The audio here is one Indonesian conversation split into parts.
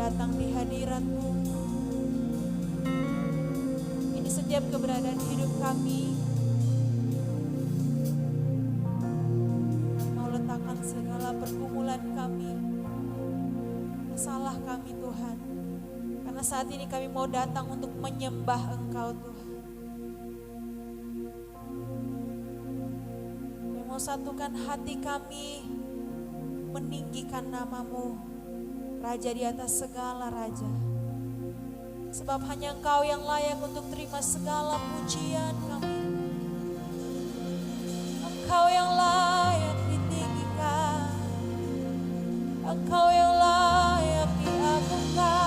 datang di hadirat-Mu. Ini setiap keberadaan hidup kami. Mau letakkan segala pergumulan kami, masalah kami Tuhan. Karena saat ini kami mau datang untuk menyembah Engkau Tuhan. Kami mau satukan hati kami, meninggikan nama-Mu, Raja di atas segala raja. Sebab hanya Engkau yang layak untuk terima segala pujian kami. Engkau yang layak ditinggikan, Engkau yang layak diagungkan.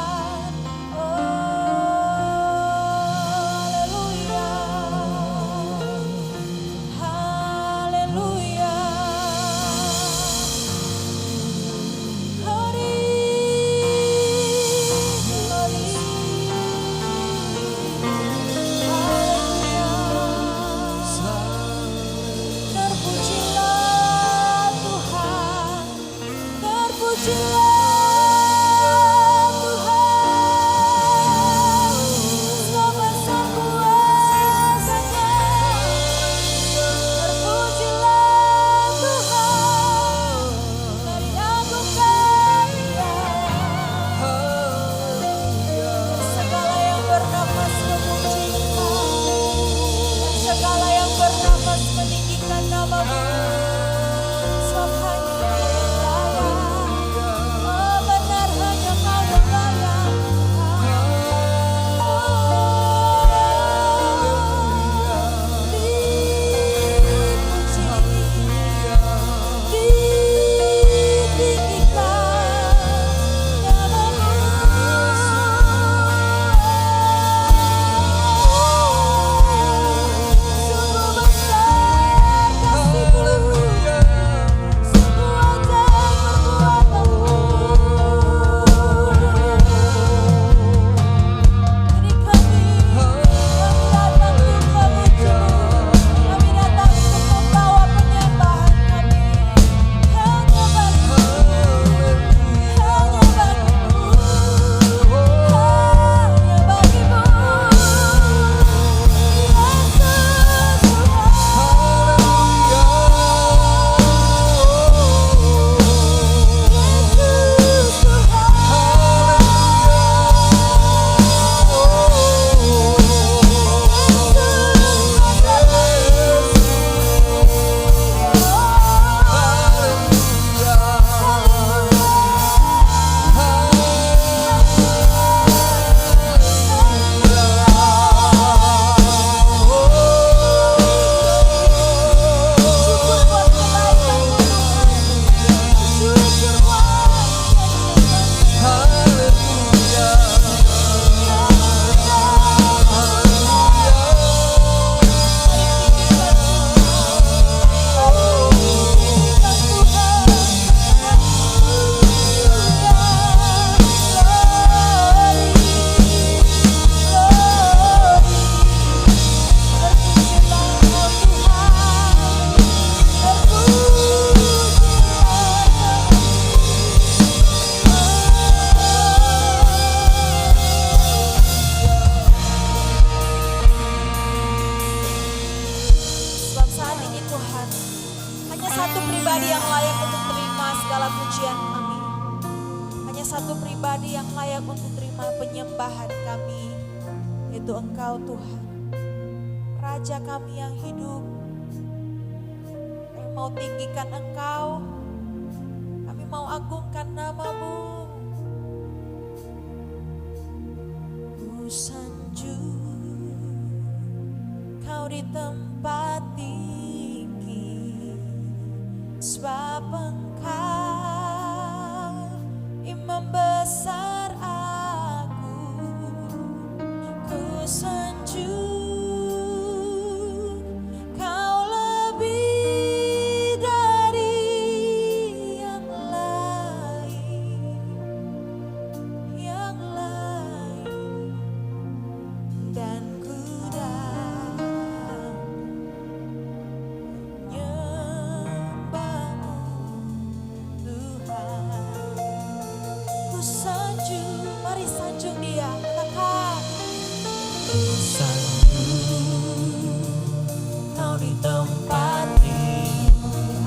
tempat ini.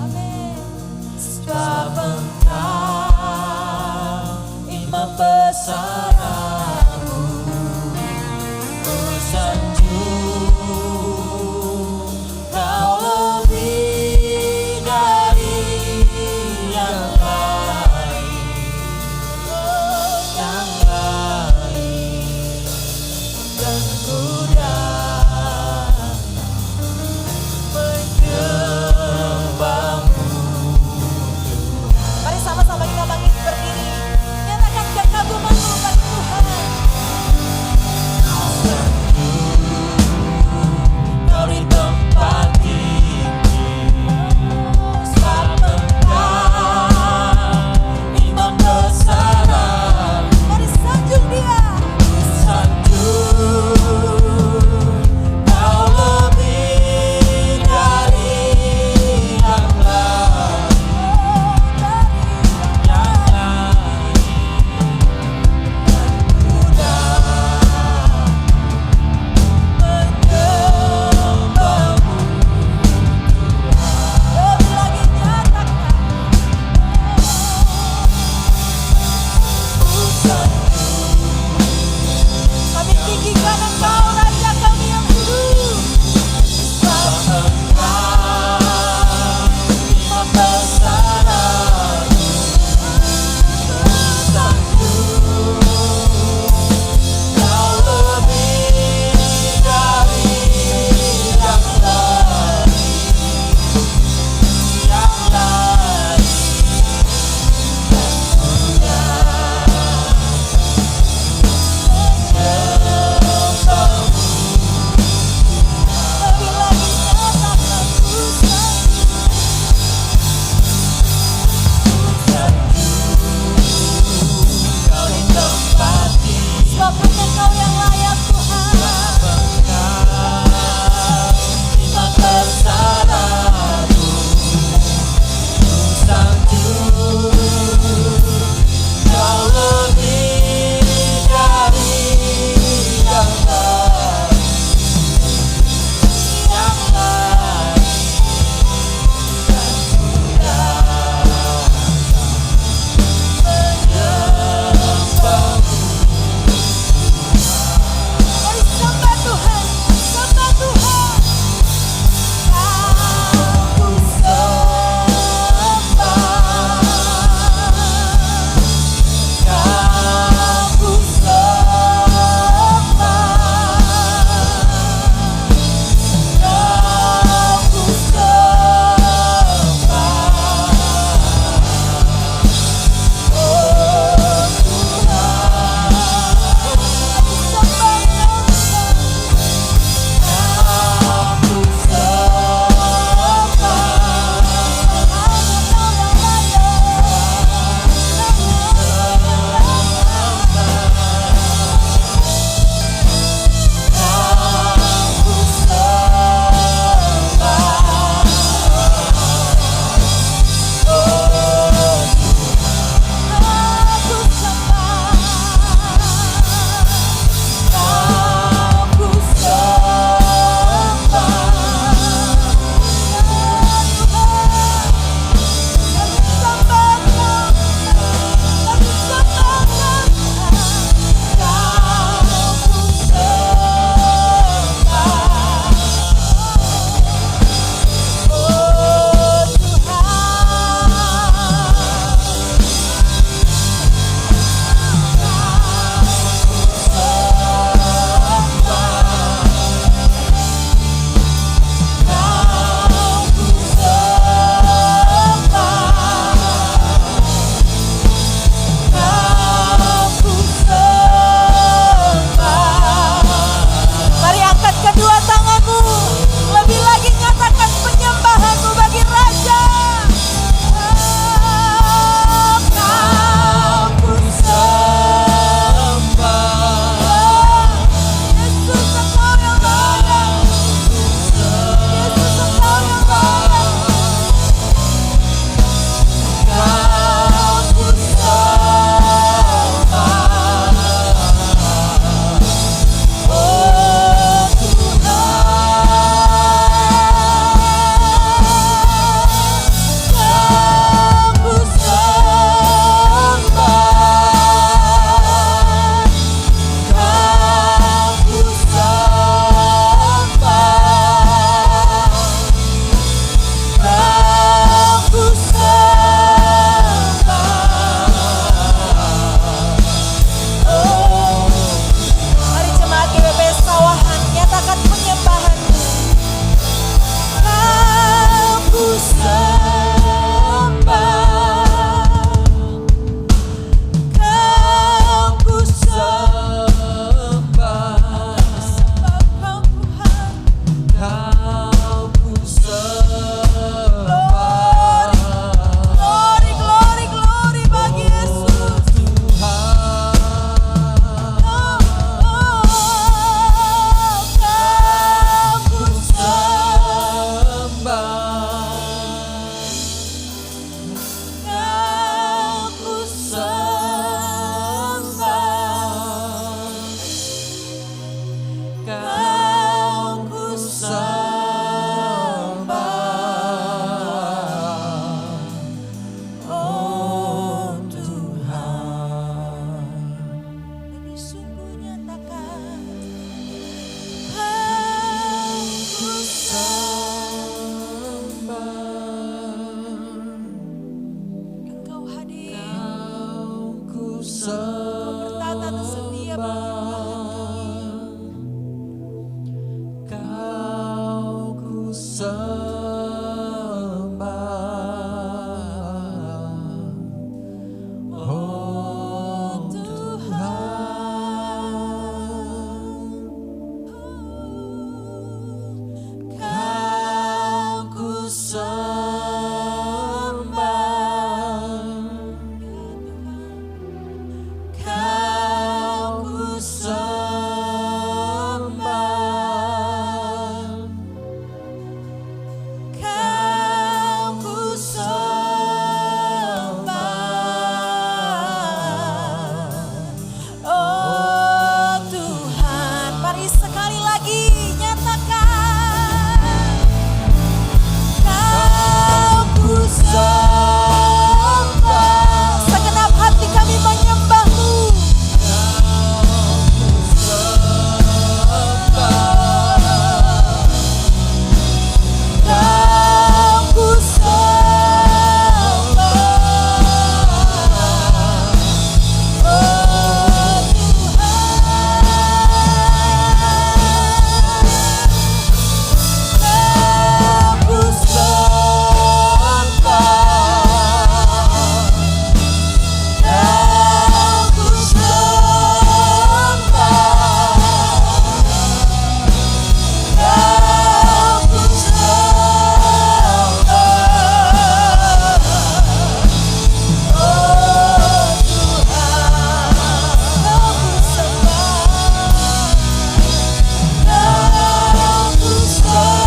Amin. Sebab Engkau ingin membesar aku, oh sanjung Kau lebih dari yang lain, oh yang lain. Dan ku datang menyembah Oh Tuhan, Kau ku sembah, Kau ku sembah, Kau ku sembah. Oh Tuhan, mari sekali lagi nyatakan. Kau ku sembah, segenap hati kami menyembah-Mu. Kau ku sembah. Oh Tuhan, Kau ku sembah. Kau ku sembah. Kau ku sembah. Oh Tuhan, Kau ku sembah. Kau ku sembah.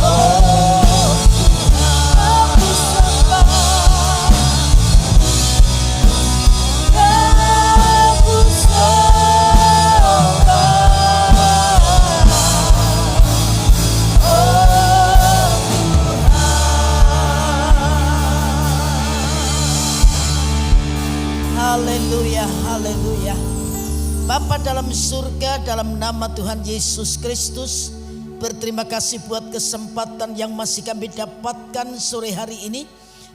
Oh Tuhan, Kau ku sembah. Kau ku sembah. Haleluya, haleluya. Bapa dalam surga, dalam nama Tuhan Yesus Kristus, berterima kasih buat kesempatan yang masih kami dapatkan sore hari ini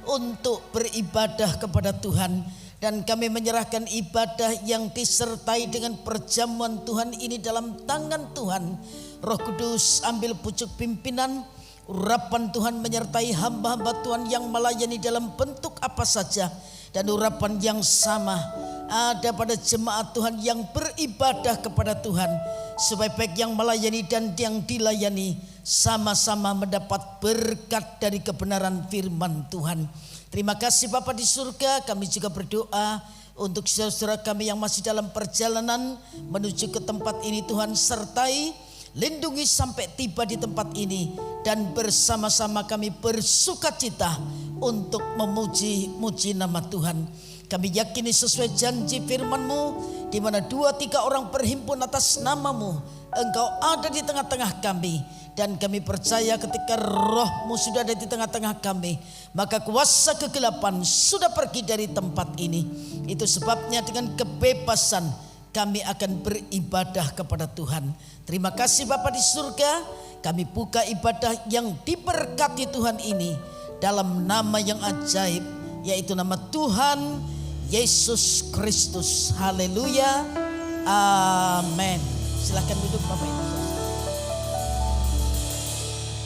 untuk beribadah kepada Tuhan. Dan kami menyerahkan ibadah yang disertai dengan perjamuan Tuhan ini dalam tangan Tuhan. Roh Kudus ambil pucuk pimpinan, urapan Tuhan menyertai hamba-hamba Tuhan yang melayani dalam bentuk apa saja. Dan urapan yang sama ada pada jemaat Tuhan yang beribadah kepada Tuhan, supaya baik yang melayani dan yang dilayani sama-sama mendapat berkat dari kebenaran firman Tuhan. Terima kasih Bapa di surga. Kami juga berdoa untuk saudara-saudara kami yang masih dalam perjalanan menuju ke tempat ini. Tuhan sertai, lindungi sampai tiba di tempat ini, dan bersama-sama kami bersukacita untuk memuji-muji nama Tuhan. Kami yakini sesuai janji firman-Mu, di mana 2-3 orang berhimpun atas nama-Mu, Engkau ada di tengah-tengah kami. Dan kami percaya ketika Roh-Mu sudah ada di tengah-tengah kami, maka kuasa kegelapan sudah pergi dari tempat ini. Itu sebabnya dengan kebebasan kami akan beribadah kepada Tuhan. Terima kasih Bapa di surga. Kami buka ibadah yang diberkati Tuhan ini dalam nama yang ajaib, yaitu nama Tuhan Yesus Kristus. Haleluya. Amin. Silakan duduk Bapak Ibu.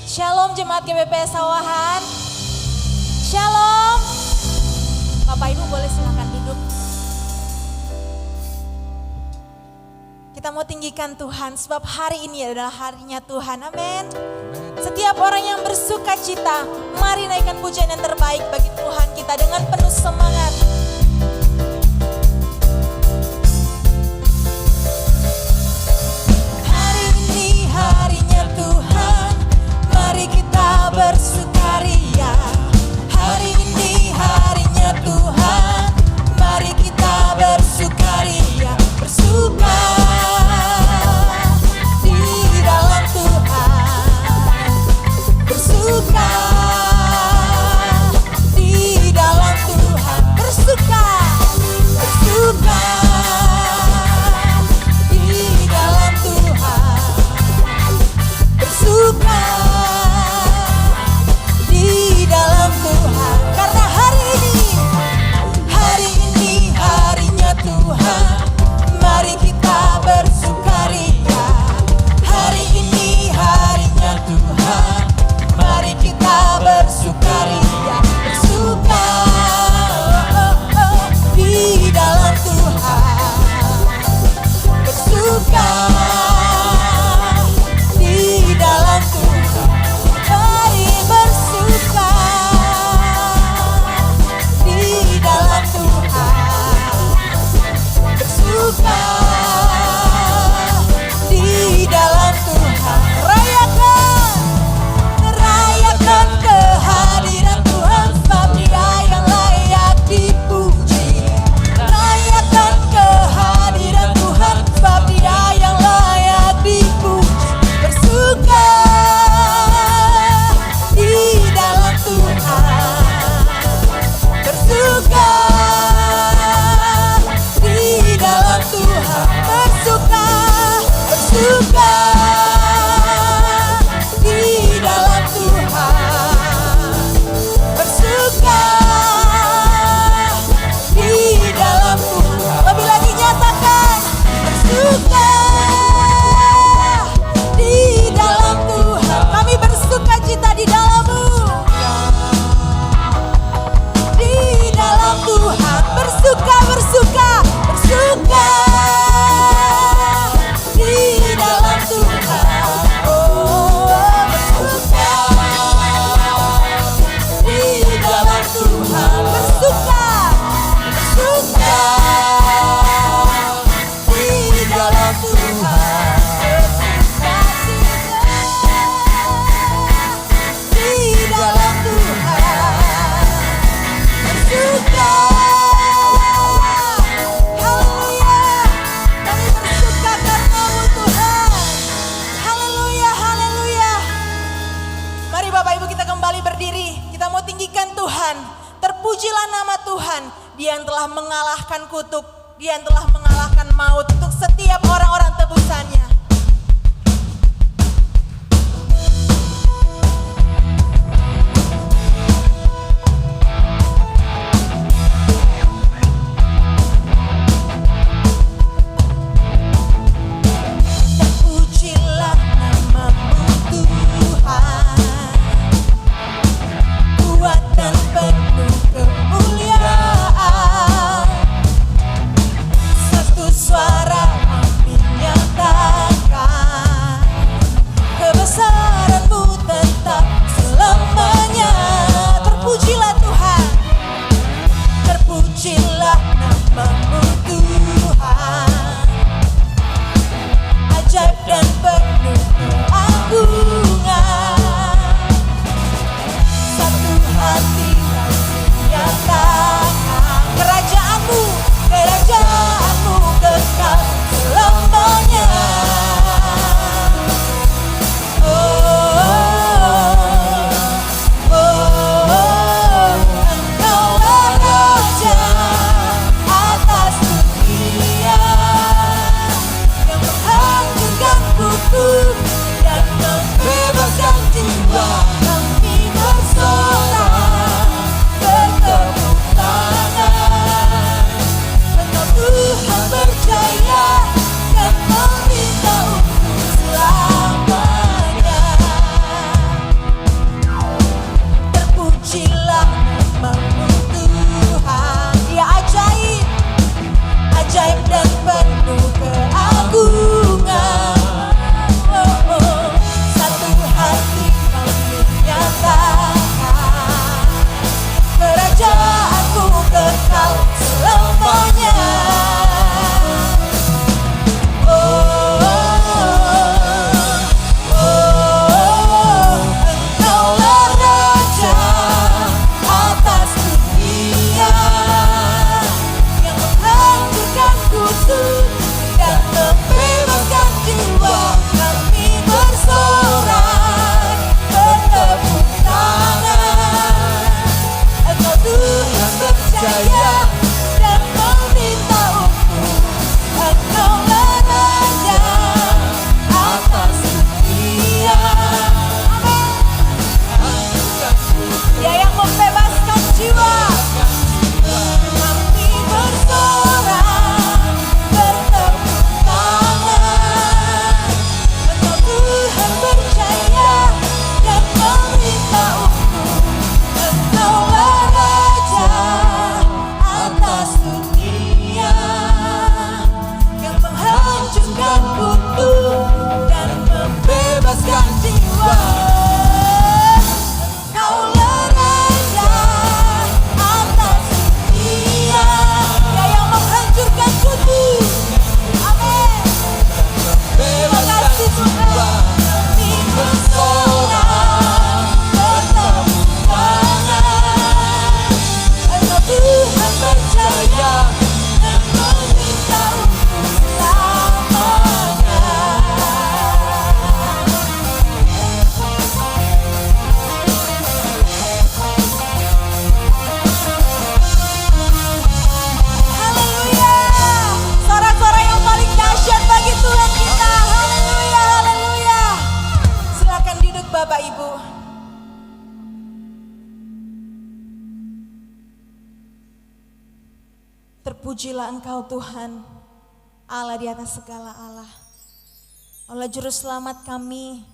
Shalom jemaat GBP Sawahan. Shalom. Bapak Ibu boleh silakan duduk. Kita mau tinggikan Tuhan sebab hari ini adalah harinya Tuhan. Amin. Setiap orang yang bersuka cita, mari naikkan pujian yang terbaik bagi Tuhan kita dengan penuh semangat. Hari ini harinya Tuhan, mari kita bersukaria. Hari ini harinya Tuhan, mari kita bersukaria. Bersuka di dalam Tuhan, bersuka di dalam Tuhan, bersuka Tuhan, Dia yang telah mengalahkan kutuk, Dia yang telah mengalahkan maut untuk setiap orang-orang tebusannya. Terpujilah nama-Mu Tuhan, kuat dan penuh kemuliaan. Satu suara kami nyatakan, kebesaran-Mu tetap selamanya. Terpujilah Tuhan, terpujilah nama-Mu Tuhan, ajaib dan penuh keagungan. Satu hati nyatakan, kerajaan-Mu, kerajaan-Mu kekal selamanya. Engkaulah Raja atas dunia, yang menghancurkan kutuk dan membebaskan jiwa. Kami bersorak bertepuk tangan, Engkau Tuhan percaya dan meminta untuk selamanya. Terpujilah nama-Mu Tuhan, Dia ajaib, ajaib dan penuh keagungan. Satu hati kami nyatakan, kerajaan-Mu kekal selamanya. Engkaulah Raja atas dunia, yang menghancurkan kutuk dan membebaskan jiwa. Kami bersorak bertepuk tangan, Engkau Tuhan percaya dan meminta untuk. Engkaulah Raja atas dunia, Dia yang membebaskan jiwa. Kami bersorak bertepuk tangan, Engkau Tuhan percaya dan meminta untuk. Engkaulah Raja atas dunia, yang menghancurkan kutuk dan membebaskan jiwa. Engkaulah Raja atas dunia, Dia yang menghancurkan kutuk. Amin. Terima kasih Tuhan. Kami bersorak bertepuk tangan, Engkau Tuhan percaya dan meminta untuk selamanya. Haleluya. Suara-suara yang paling dahsyat bagi Tuhan kita. Haleluya, haleluya. Silakan duduk Bapak Ibu. Terpujilah Engkau Tuhan, Allah di atas segala Allah. Allah Juru Selamat kami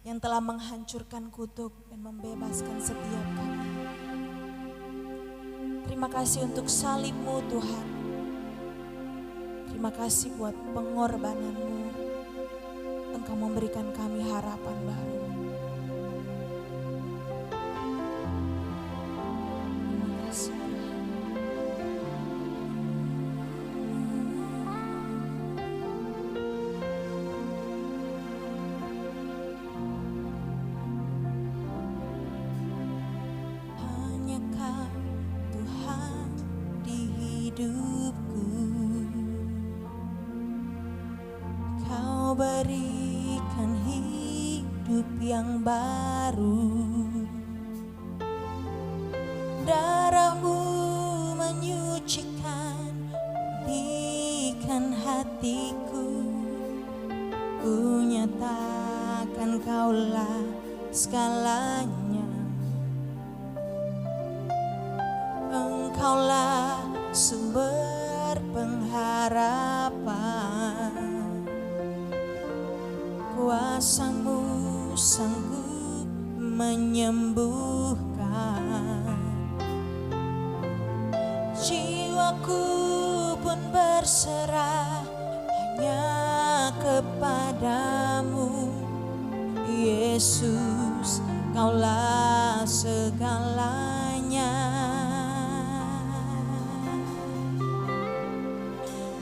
yang telah menghancurkan kutuk dan membebaskan setiap kami. Terima kasih untuk salib-Mu Tuhan. Terima kasih buat pengorbanan-Mu. Engkau memberikan kami harapan baru. Terima kasih Tuhan. Hanya Kau Tuhan di hidupku, Kau berikan hidup yang baru. Darah-Mu hatiku, ku nyatakan Kaulah segalanya. Engkaulah sumber pengharapan, kuasa-Mu sanggup menyembuhkan. Jiwaku pun berserah hanya kepadamu, Yesus, Kaulah segalanya.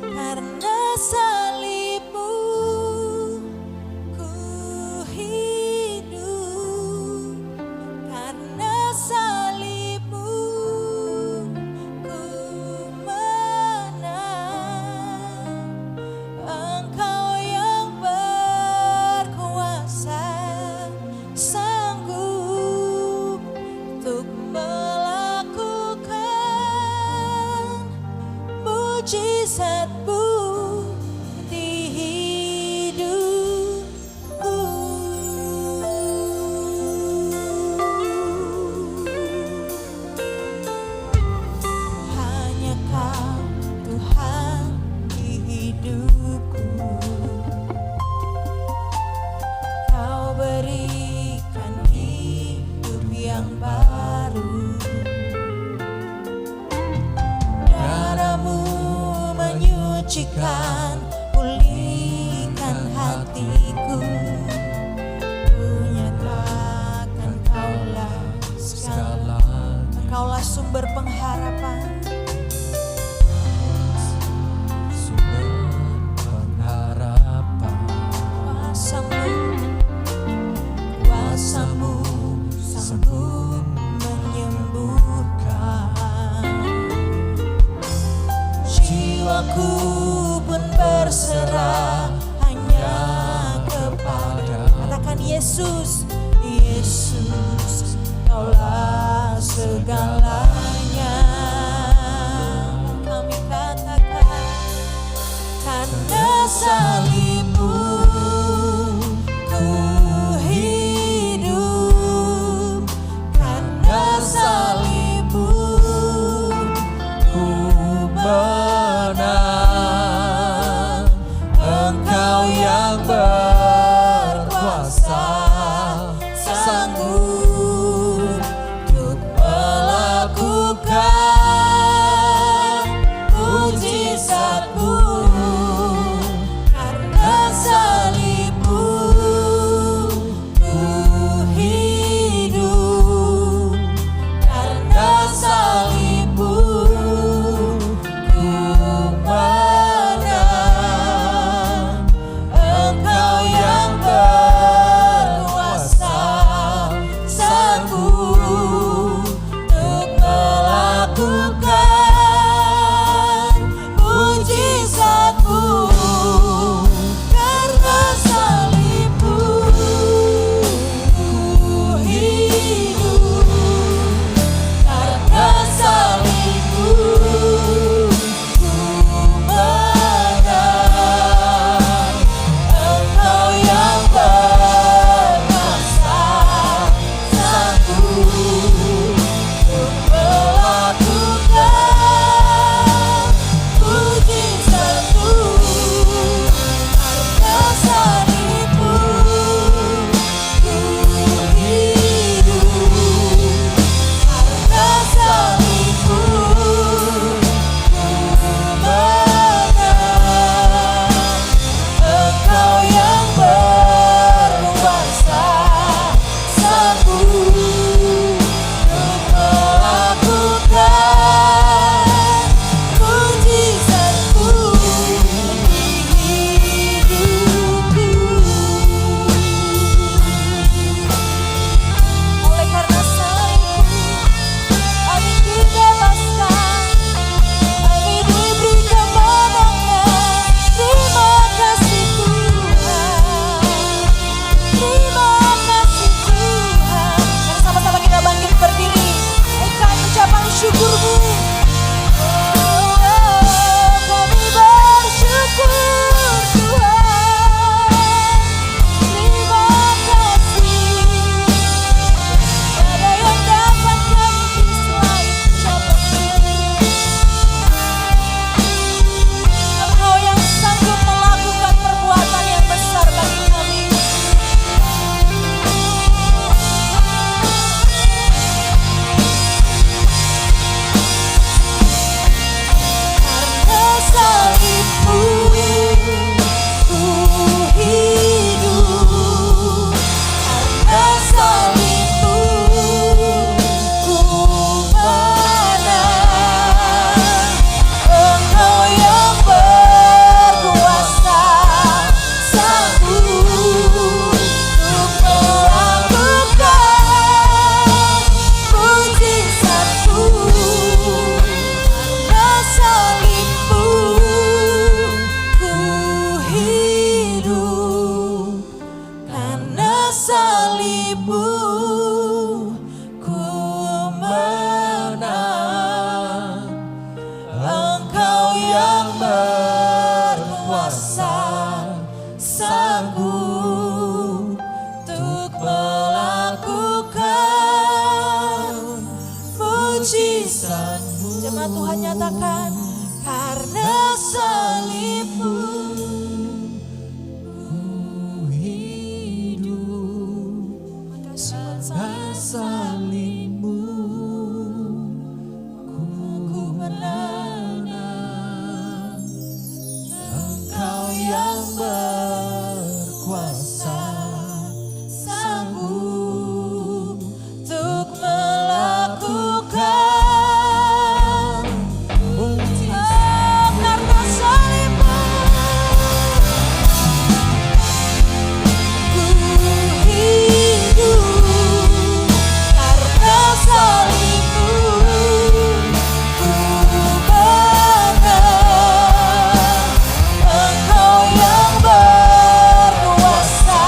Karena salib-Mu ku hidup, karena salib-Mu ku menang. Engkau yang berkuasa, sanggup untuk salibmu ku menang. Engkau yang berkuasa, sanggup untuk melakukan mujizat-Mu. Jemaat Tuhan nyatakan, Karena salibmu ku hidup. makasih buat salib. Salibmu ku menang. Engkau yang berkuasa, sanggup untuk melakukan mujizat. Karena salibmu ku hidup. Karena salibmu ku menang. Engkau yang berkuasa,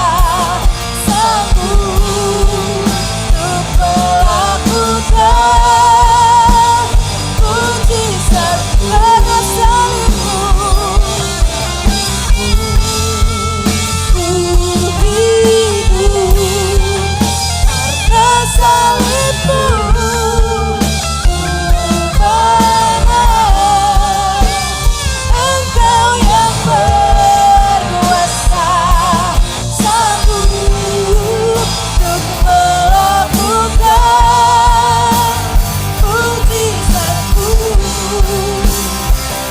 sanggup untuk melakukan mujizat. Karena salibmu ku hidup. Karena salibmu ku menang. Engkau yang berkuasa, sanggup untuk melakukan mujizat-Mu.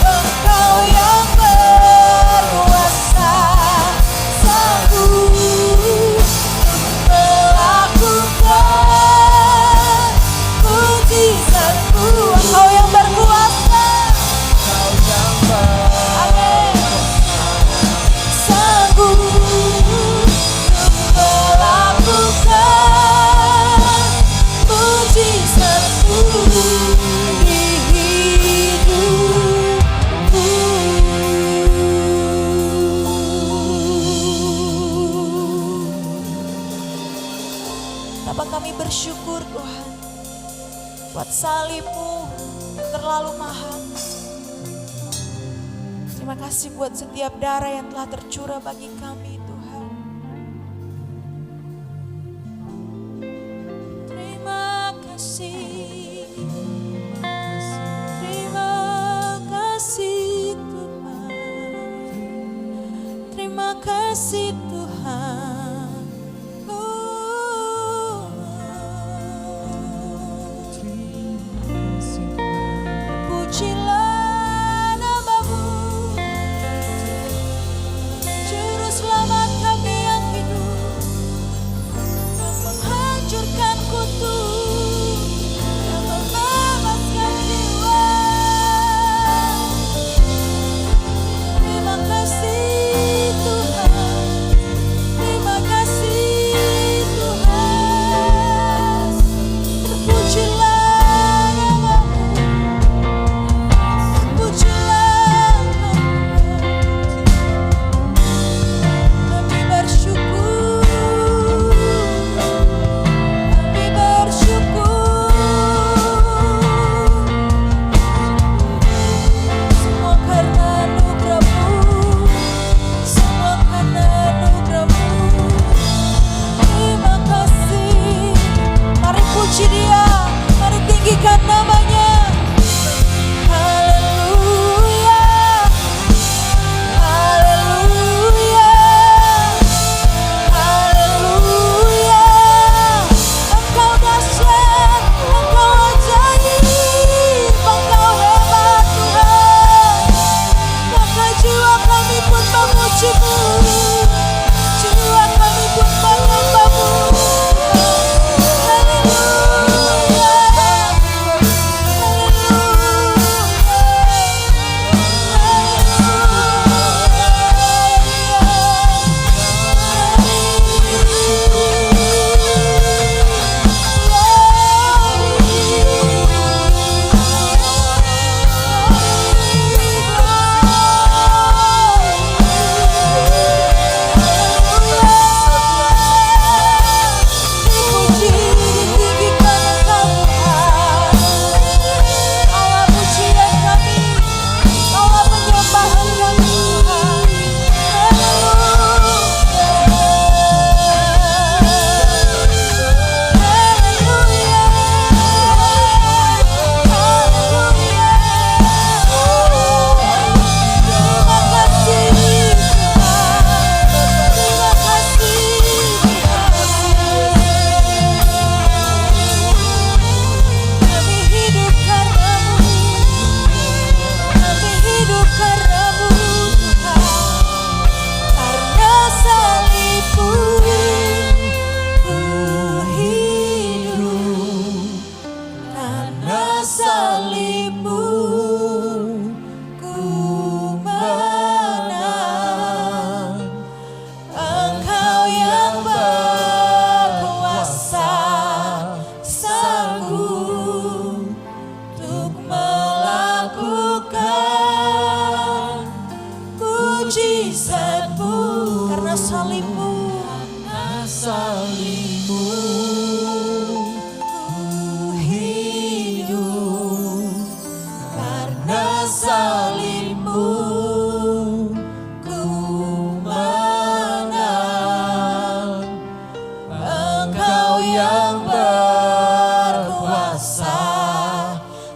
Engkau yang berkuasa, sanggup untuk melakukan mujizat-Mu. Engkau yang berkuasa, amin, sanggup untuk melakukan mujizat-Mu di hidupku. Bapa, kami bersyukur Tuhan buat salib-Mu terlalu mahal. Terima kasih buat setiap darah yang telah tercurah bagi kami Tuhan. Terima kasih, terima kasih Tuhan, terima kasih Tuhan. Pujilah nama-Mu, Juru Selamat. salibmu, karena salibmu ku hidup, karena salibmu ku menang. Engkau yang berkuasa,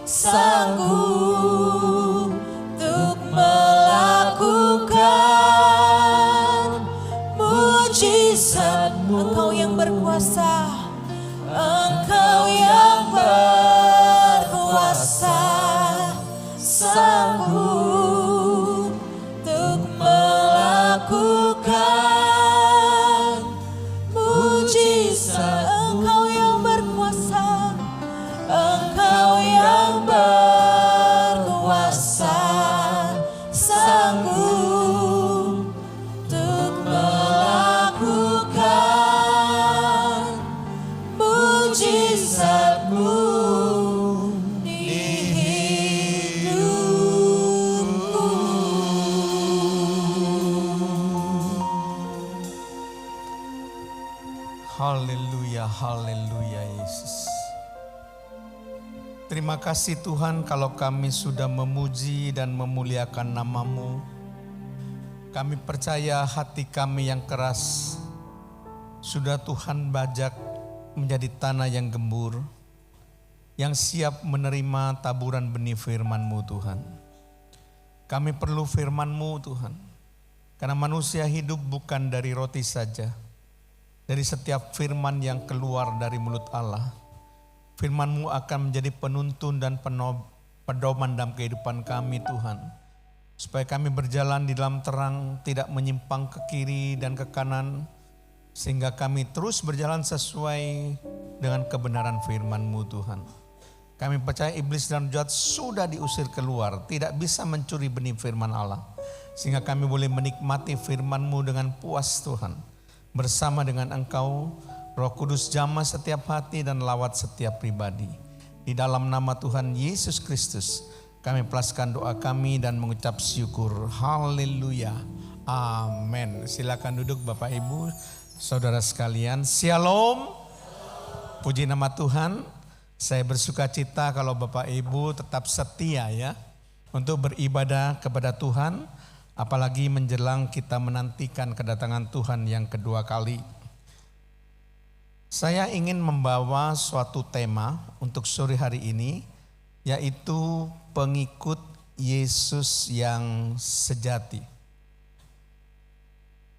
sanggup untuk melakukan mujizat-Mu. Engkau yang berkuasa, Engkau yang berkuasa, sanggup untuk melakukan mujizat. Engkau yang berkuasa, Engkau yang berkuasa, sanggup untuk melakukan mujizat-Mu di hidupku. Haleluya, haleluya Yesus. Terima kasih Tuhan kalau kami sudah memuji dan memuliakan nama-Mu. Kami percaya hati kami yang keras sudah Tuhan bajak menjadi tanah yang gembur, yang siap menerima taburan benih firman-Mu Tuhan. Kami perlu firman-Mu Tuhan, karena manusia hidup bukan dari roti saja, dari setiap firman yang keluar dari mulut Allah. Firman-Mu akan menjadi penuntun dan pedoman dalam kehidupan kami Tuhan. Supaya kami berjalan di dalam terang, tidak menyimpang ke kiri dan ke kanan. Sehingga kami terus berjalan sesuai dengan kebenaran firman-Mu Tuhan. Kami percaya iblis dan jahat sudah diusir keluar, tidak bisa mencuri benih firman Allah. Sehingga kami boleh menikmati firman-Mu dengan puas Tuhan. Bersama dengan Engkau, Roh Kudus jamah setiap hati dan lawat setiap pribadi. Di dalam nama Tuhan Yesus Kristus, kami pelaskan doa kami dan mengucap syukur. Haleluya. Amin. Silakan duduk Bapak Ibu, saudara sekalian. Shalom. Puji nama Tuhan. Saya bersuka cita kalau Bapak Ibu tetap setia ya untuk beribadah kepada Tuhan. Apalagi menjelang kita menantikan kedatangan Tuhan yang kedua kali. Saya ingin membawa suatu tema untuk sore hari ini, yaitu pengikut Yesus yang sejati.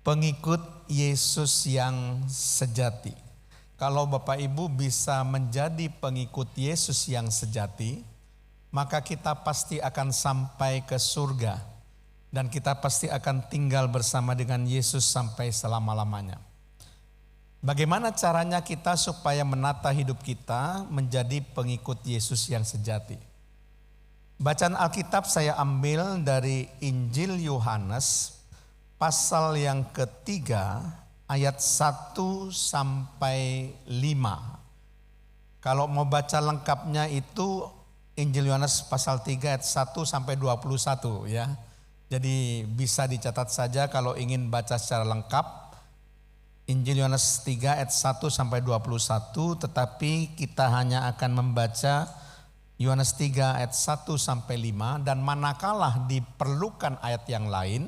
Pengikut Yesus yang sejati. Kalau Bapak Ibu bisa menjadi pengikut Yesus yang sejati, maka kita pasti akan sampai ke surga. Dan kita pasti akan tinggal bersama dengan Yesus sampai selama-lamanya. Bagaimana caranya kita supaya menata hidup kita menjadi pengikut Yesus yang sejati? Bacaan Alkitab saya ambil dari Injil Yohanes pasal yang ketiga ayat 1 sampai 5. Kalau mau baca lengkapnya itu Injil Yohanes pasal 3 ayat 1 sampai 21 ya. Jadi bisa dicatat saja kalau ingin baca secara lengkap. Injil Yohanes 3 ayat 1 sampai 21, tetapi kita hanya akan membaca Yohanes 3 ayat 1 sampai 5, dan manakala diperlukan ayat yang lain,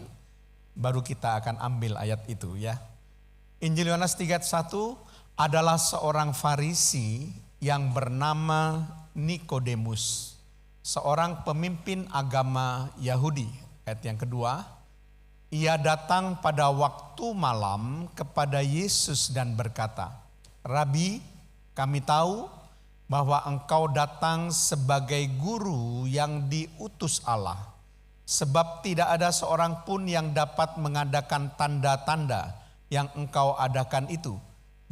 baru kita akan ambil ayat itu ya. Injil Yohanes 3 ayat 1 adalah seorang Farisi yang bernama Nikodemus, seorang pemimpin agama Yahudi. Ayat yang kedua, ia datang pada waktu malam kepada Yesus dan berkata, "Rabi, kami tahu bahwa engkau datang sebagai guru yang diutus Allah. Sebab tidak ada seorang pun yang dapat mengadakan tanda-tanda yang engkau adakan itu,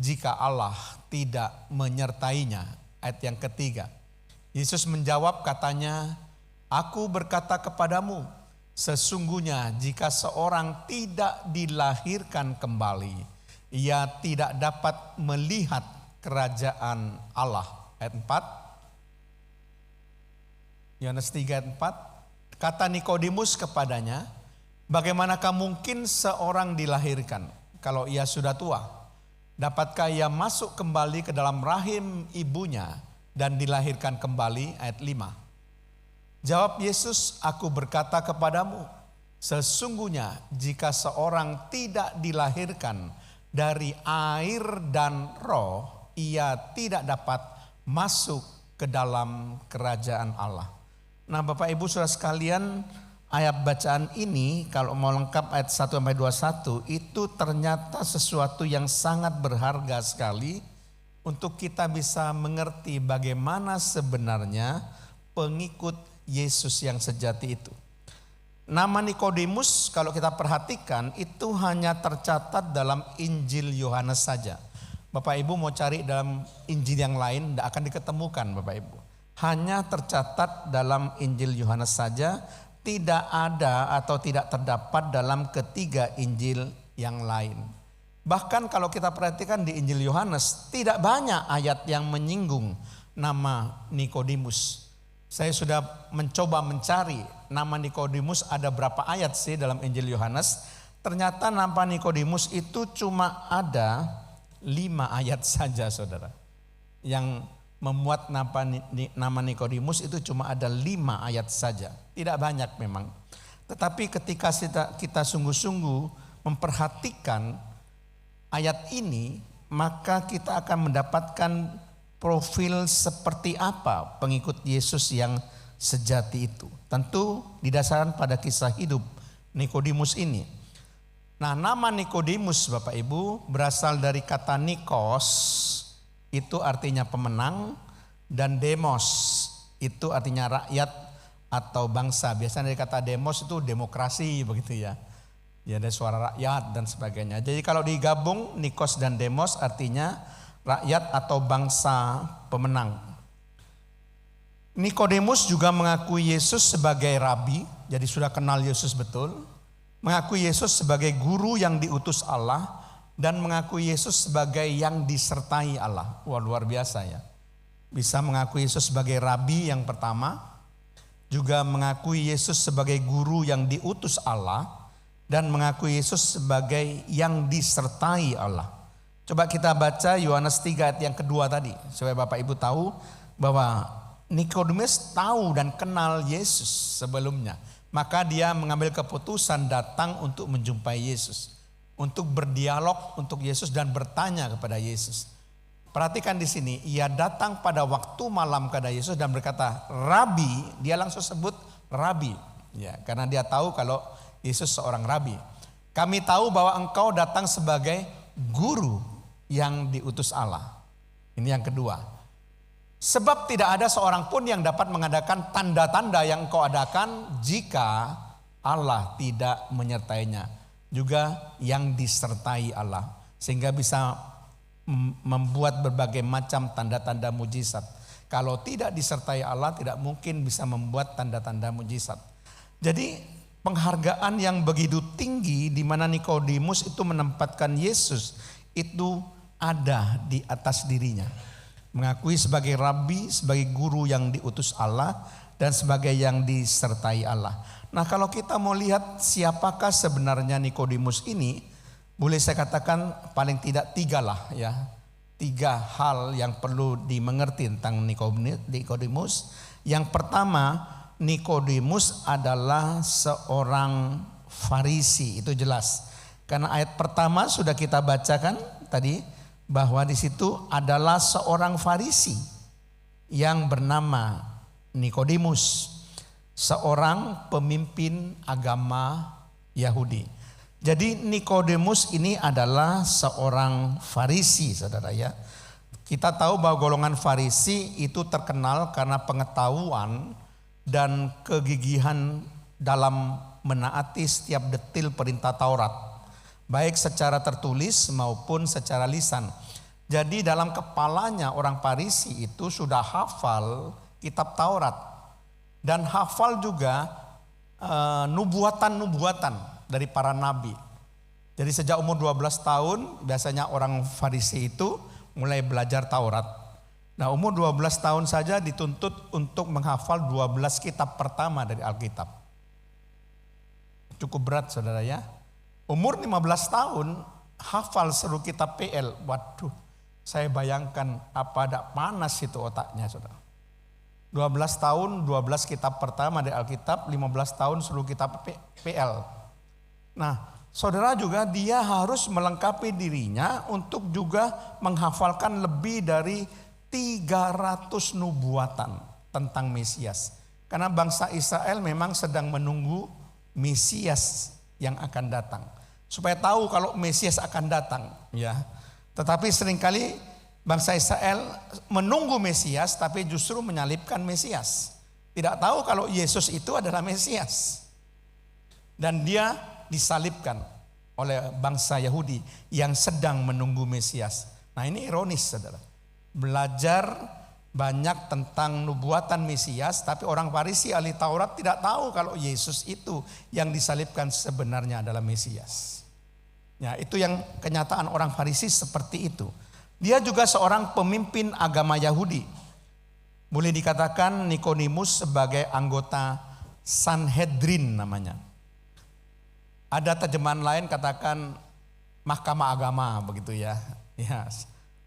jika Allah tidak menyertainya." Ayat yang ketiga, Yesus menjawab katanya, "Aku berkata kepadamu, sesungguhnya jika seorang tidak dilahirkan kembali, ia tidak dapat melihat kerajaan Allah." Ayat 4. Yohanes 3 ayat 4. Kata Nikodemus kepadanya, "Bagaimanakah mungkin seorang dilahirkan kalau ia sudah tua? Dapatkah ia masuk kembali ke dalam rahim ibunya dan dilahirkan kembali? Ayat 5. Jawab Yesus, aku berkata kepadamu, sesungguhnya jika seorang tidak dilahirkan dari air dan roh, ia tidak dapat masuk ke dalam kerajaan Allah. Nah Bapak Ibu Saudara sekalian, ayat bacaan ini kalau mau lengkap ayat 1-21 itu ternyata sesuatu yang sangat berharga sekali untuk kita bisa mengerti bagaimana sebenarnya pengikut Yesus yang sejati itu. Nama Nikodemus kalau kita perhatikan itu hanya tercatat dalam Injil Yohanes saja. Bapak Ibu mau cari dalam Injil yang lain tidak akan diketemukan Bapak Ibu. Hanya tercatat dalam Injil Yohanes saja, tidak ada atau tidak terdapat dalam ketiga Injil yang lain. Bahkan kalau kita perhatikan di Injil Yohanes tidak banyak ayat yang menyinggung nama Nikodemus. Saya sudah mencoba mencari nama Nikodemus ada berapa ayat sih dalam Injil Yohanes. Ternyata nama Nikodemus itu cuma ada 5 ayat saja saudara. Yang memuat nama Nikodemus itu cuma ada 5 ayat saja. Tidak banyak memang. Tetapi ketika kita sungguh-sungguh memperhatikan ayat ini, maka kita akan mendapatkan profil seperti apa pengikut Yesus yang sejati itu. Tentu didasarkan pada kisah hidup Nikodemus ini. Nah, nama Nikodemus Bapak Ibu berasal dari kata Nikos, itu artinya pemenang, dan demos itu artinya rakyat atau bangsa. Biasanya dari kata demos itu demokrasi begitu ya. Ya ada suara rakyat dan sebagainya. Jadi kalau digabung Nikos dan demos artinya rakyat atau bangsa pemenang. Nikodemus juga mengakui Yesus sebagai rabi, jadi sudah kenal Yesus betul. Mengakui Yesus sebagai guru yang diutus Allah dan mengakui Yesus sebagai yang disertai Allah. Wah, luar biasa ya. Bisa mengakui Yesus sebagai rabi yang pertama, juga mengakui Yesus sebagai guru yang diutus Allah dan mengakui Yesus sebagai yang disertai Allah. Coba kita baca Yohanes 3 ayat yang kedua tadi supaya Bapak Ibu tahu bahwa Nikodemus tahu dan kenal Yesus sebelumnya. Maka dia mengambil keputusan datang untuk menjumpai Yesus, untuk berdialog untuk Yesus dan bertanya kepada Yesus. Perhatikan di sini, ia datang pada waktu malam kepada Yesus dan berkata, "Rabi," dia langsung sebut Rabi, ya, karena dia tahu kalau Yesus seorang rabi. "Kami tahu bahwa engkau datang sebagai guru yang diutus Allah." Ini yang kedua. Sebab tidak ada seorang pun yang dapat mengadakan tanda-tanda yang engkau adakan jika Allah tidak menyertainya. Juga yang disertai Allah. Sehingga bisa membuat berbagai macam tanda-tanda mujizat. Kalau tidak disertai Allah tidak mungkin bisa membuat tanda-tanda mujizat. Jadi penghargaan yang begitu tinggi di mana Nikodemus itu menempatkan Yesus itu ada di atas dirinya. Mengakui sebagai rabi, sebagai guru yang diutus Allah dan sebagai yang disertai Allah. Nah, kalau kita mau lihat siapakah sebenarnya Nikodemus ini, boleh saya katakan paling tidak 3 lah ya. 3 hal yang perlu dimengerti tentang Nikodemus. Yang pertama, Nikodemus adalah seorang Farisi, itu jelas. Karena ayat pertama sudah kita bacakan tadi bahwa di situ adalah seorang Farisi yang bernama Nikodemus, seorang pemimpin agama Yahudi. Jadi Nikodemus ini adalah seorang Farisi, saudara ya. Kita tahu bahwa golongan Farisi itu terkenal karena pengetahuan dan kegigihan dalam menaati setiap detil perintah Taurat. Baik secara tertulis maupun secara lisan. Jadi dalam kepalanya orang Farisi itu sudah hafal kitab Taurat. Dan hafal juga nubuatan-nubuatan dari para nabi. Jadi sejak umur 12 tahun biasanya orang Farisi itu mulai belajar Taurat. Nah, umur 12 tahun saja dituntut untuk menghafal 12 kitab pertama dari Alkitab. Cukup berat saudara ya. Umur 15 tahun hafal seluruh kitab PL. Waduh, saya bayangkan apa ada panas itu otaknya, saudara. 12 tahun, 12 kitab pertama dari Alkitab, 15 tahun seluruh kitab PL. Nah, saudara juga dia harus melengkapi dirinya untuk juga menghafalkan lebih dari 300 nubuatan tentang Mesias. Karena bangsa Israel memang sedang menunggu Mesias yang akan datang. Supaya tahu kalau Mesias akan datang, ya. Tetapi seringkali bangsa Israel menunggu Mesias tapi justru menyalibkan Mesias. Tidak tahu kalau Yesus itu adalah Mesias. Dan dia disalibkan oleh bangsa Yahudi yang sedang menunggu Mesias. Nah, ini ironis, saudara. Belajar banyak tentang nubuatan Mesias, tapi orang Farisi ahli Taurat tidak tahu kalau Yesus itu yang disalibkan sebenarnya adalah Mesias. Ya, itu yang kenyataan orang Farisi seperti itu. Dia juga seorang pemimpin agama Yahudi. Boleh dikatakan Nikodemus sebagai anggota Sanhedrin namanya. Ada terjemahan lain katakan mahkamah agama begitu ya. Ya,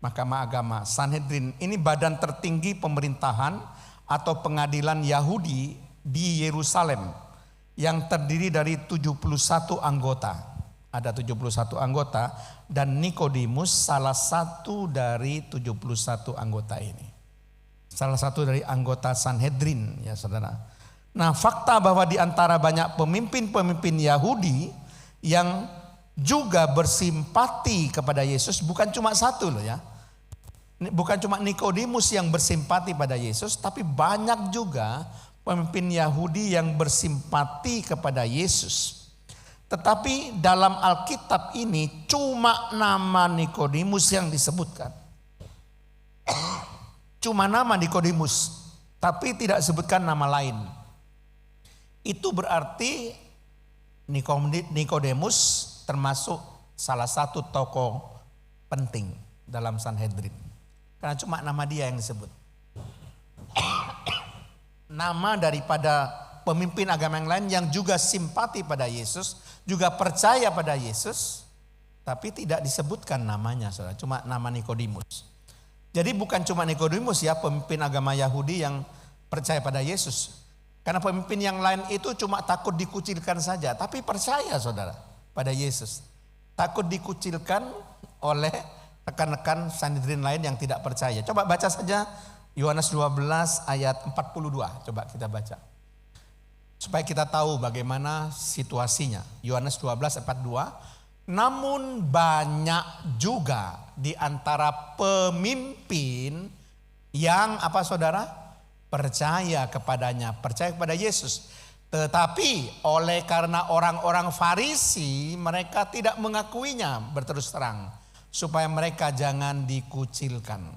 mahkamah agama Sanhedrin ini badan tertinggi pemerintahan atau pengadilan Yahudi di Yerusalem yang terdiri dari 71 anggota. Ada 71 anggota dan Nikodemus salah satu dari 71 anggota ini. Salah satu dari anggota Sanhedrin, ya saudara. Nah, fakta bahwa di antara banyak pemimpin-pemimpin Yahudi yang juga bersimpati kepada Yesus bukan cuma satu loh ya. Bukan cuma Nikodemus yang bersimpati pada Yesus, tapi banyak juga pemimpin Yahudi yang bersimpati kepada Yesus. Tetapi dalam Alkitab ini cuma nama Nikodemus yang disebutkan. Cuma nama Nikodemus, tapi tidak sebutkan nama lain. Itu berarti Nikodemus termasuk salah satu tokoh penting dalam Sanhedrin. Karena cuma nama dia yang disebut. Nama daripada pemimpin agama yang lain yang juga simpati pada Yesus, juga percaya pada Yesus, tapi tidak disebutkan namanya, saudara. Cuma nama Nikodemus. Jadi bukan cuma Nikodemus ya pemimpin agama Yahudi yang percaya pada Yesus. Karena pemimpin yang lain itu cuma takut dikucilkan saja, tapi percaya, saudara, pada Yesus. Takut dikucilkan oleh rekan-rekan Sanhedrin lain yang tidak percaya. Coba baca saja Yohanes 12 ayat 42. Coba kita baca. Supaya kita tahu bagaimana situasinya. Yohanes 12:42. Namun banyak juga di antara pemimpin yang apa saudara? Percaya kepadanya, percaya kepada Yesus. Tetapi oleh karena orang-orang Farisi mereka tidak mengakuinya berterus terang. Supaya mereka jangan dikucilkan.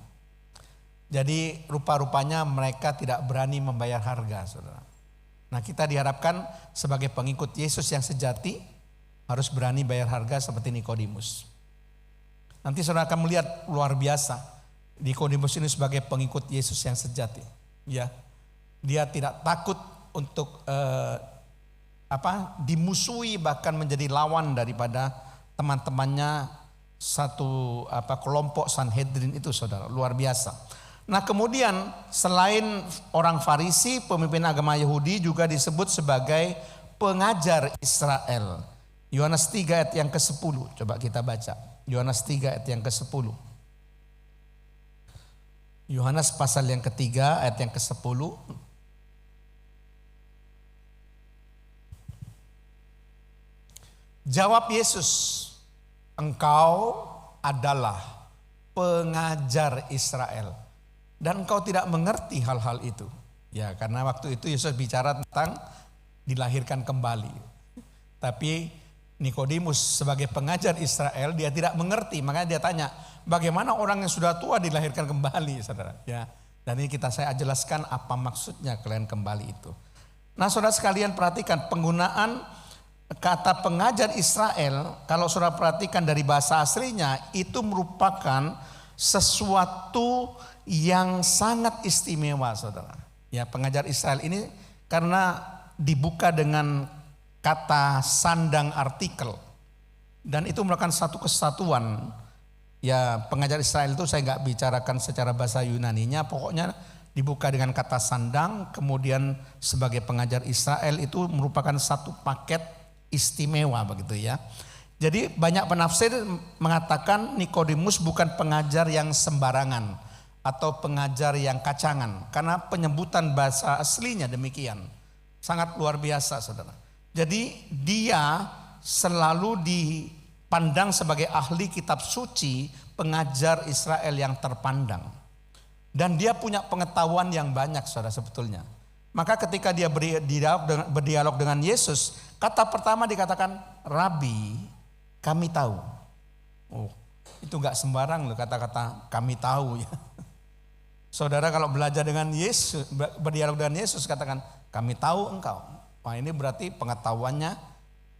Jadi rupa-rupanya mereka tidak berani membayar harga, saudara. Nah, kita diharapkan sebagai pengikut Yesus yang sejati harus berani bayar harga seperti Nikodemus. Nanti saudara akan melihat luar biasa Nikodemus ini sebagai pengikut Yesus yang sejati. Ya, dia tidak takut untuk dimusuhi bahkan menjadi lawan daripada teman-temannya satu kelompok Sanhedrin itu, saudara, luar biasa. Nah, kemudian selain orang Farisi, pemimpin agama Yahudi juga disebut sebagai pengajar Israel. Yohanes 3 ayat yang ke-10. Coba kita baca. Yohanes 3 ayat yang ke-10. Yohanes pasal yang ketiga ayat yang ke-10. Jawab Yesus, engkau adalah pengajar Israel. Dan engkau tidak mengerti hal-hal itu. Ya, karena waktu itu Yesus bicara tentang dilahirkan kembali. Tapi Nikodemus sebagai pengajar Israel dia tidak mengerti, makanya dia tanya, bagaimana orang yang sudah tua dilahirkan kembali, saudara? Ya, dan ini saya jelaskan apa maksudnya kalian kembali itu. Nah, saudara sekalian perhatikan penggunaan kata pengajar Israel, kalau saudara perhatikan dari bahasa aslinya itu merupakan sesuatu yang sangat istimewa, saudara. Ya, pengajar Israel ini karena dibuka dengan kata sandang artikel. Dan itu merupakan satu kesatuan. Ya, pengajar Israel itu saya nggak bicarakan secara bahasa Yunaninya, pokoknya dibuka dengan kata sandang, kemudian sebagai pengajar Israel itu merupakan satu paket istimewa begitu ya. Jadi banyak penafsir mengatakan Nikodemus bukan pengajar yang sembarangan atau pengajar yang kacangan, karena penyebutan bahasa aslinya demikian. Sangat luar biasa, saudara. Jadi dia selalu dipandang sebagai ahli kitab suci, pengajar Israel yang terpandang. Dan dia punya pengetahuan yang banyak, saudara, sebetulnya. Maka ketika dia berdialog dengan Yesus, kata pertama dikatakan, Rabi, kami tahu. Oh, itu gak sembarang loh kata-kata kami tahu ya. Saudara kalau belajar dengan Yesus, berdialog dengan Yesus, katakan kami tahu engkau. Wah, ini berarti pengetahuannya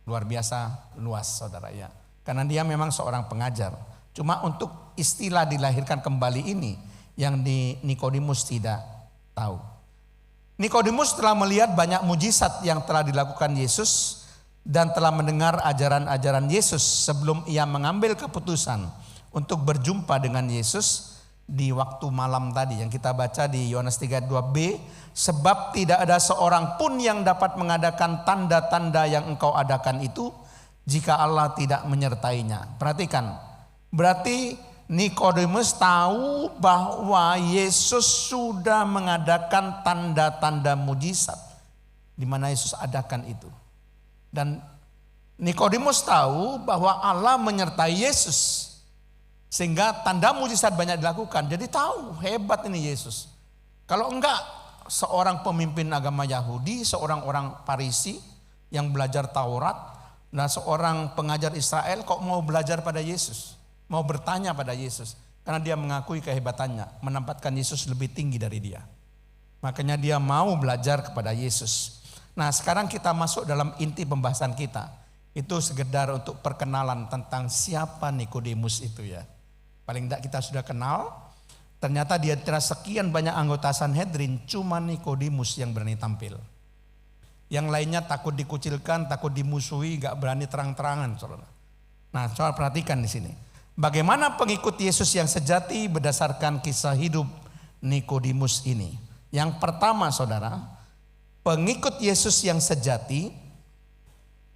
luar biasa luas, saudara ya. Karena dia memang seorang pengajar. Cuma untuk istilah dilahirkan kembali ini yang di Nikodemus tidak tahu. Nikodemus telah melihat banyak mujizat yang telah dilakukan Yesus dan telah mendengar ajaran-ajaran Yesus sebelum ia mengambil keputusan untuk berjumpa dengan Yesus di waktu malam tadi yang kita baca di Yohanes 3:2b, sebab tidak ada seorang pun yang dapat mengadakan tanda-tanda yang engkau adakan itu jika Allah tidak menyertainya. Perhatikan, berarti Nikodemus tahu bahwa Yesus sudah mengadakan tanda-tanda mujizat di mana Yesus adakan itu. Dan Nikodemus tahu bahwa Allah menyertai Yesus sehingga tanda mujizat banyak dilakukan. Jadi tahu hebat ini Yesus. Kalau enggak, seorang pemimpin agama Yahudi, seorang orang Farisi yang belajar Taurat, dan seorang pengajar Israel kok mau belajar pada Yesus, mau bertanya pada Yesus, karena dia mengakui kehebatannya, menempatkan Yesus lebih tinggi dari dia. Makanya dia mau belajar kepada Yesus. Nah, sekarang kita masuk dalam inti pembahasan kita. Itu sekedar untuk perkenalan tentang siapa Nikodemus itu ya. Paling tidak kita sudah kenal. Ternyata di antara sekian banyak anggota Sanhedrin, cuma Nikodemus yang berani tampil. Yang lainnya takut dikucilkan, takut dimusuhi, gak berani terang-terangan, saudara. Nah, coba perhatikan di sini. Bagaimana pengikut Yesus yang sejati berdasarkan kisah hidup Nikodemus ini. Yang pertama, saudara, pengikut Yesus yang sejati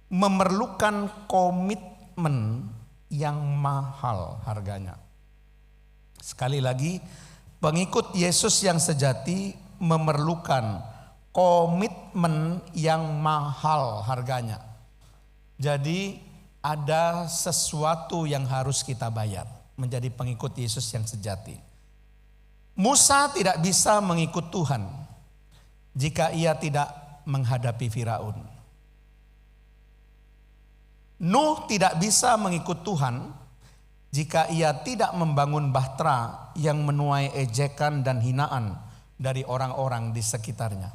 memerlukan komitmen yang mahal harganya. Sekali lagi, pengikut Yesus yang sejati memerlukan komitmen yang mahal harganya. Jadi ada sesuatu yang harus kita bayar menjadi pengikut Yesus yang sejati. Musa tidak bisa mengikut Tuhan jika ia tidak menghadapi Firaun. Nuh tidak bisa mengikut Tuhan jika ia tidak membangun bahtera yang menuai ejekan dan hinaan dari orang-orang di sekitarnya.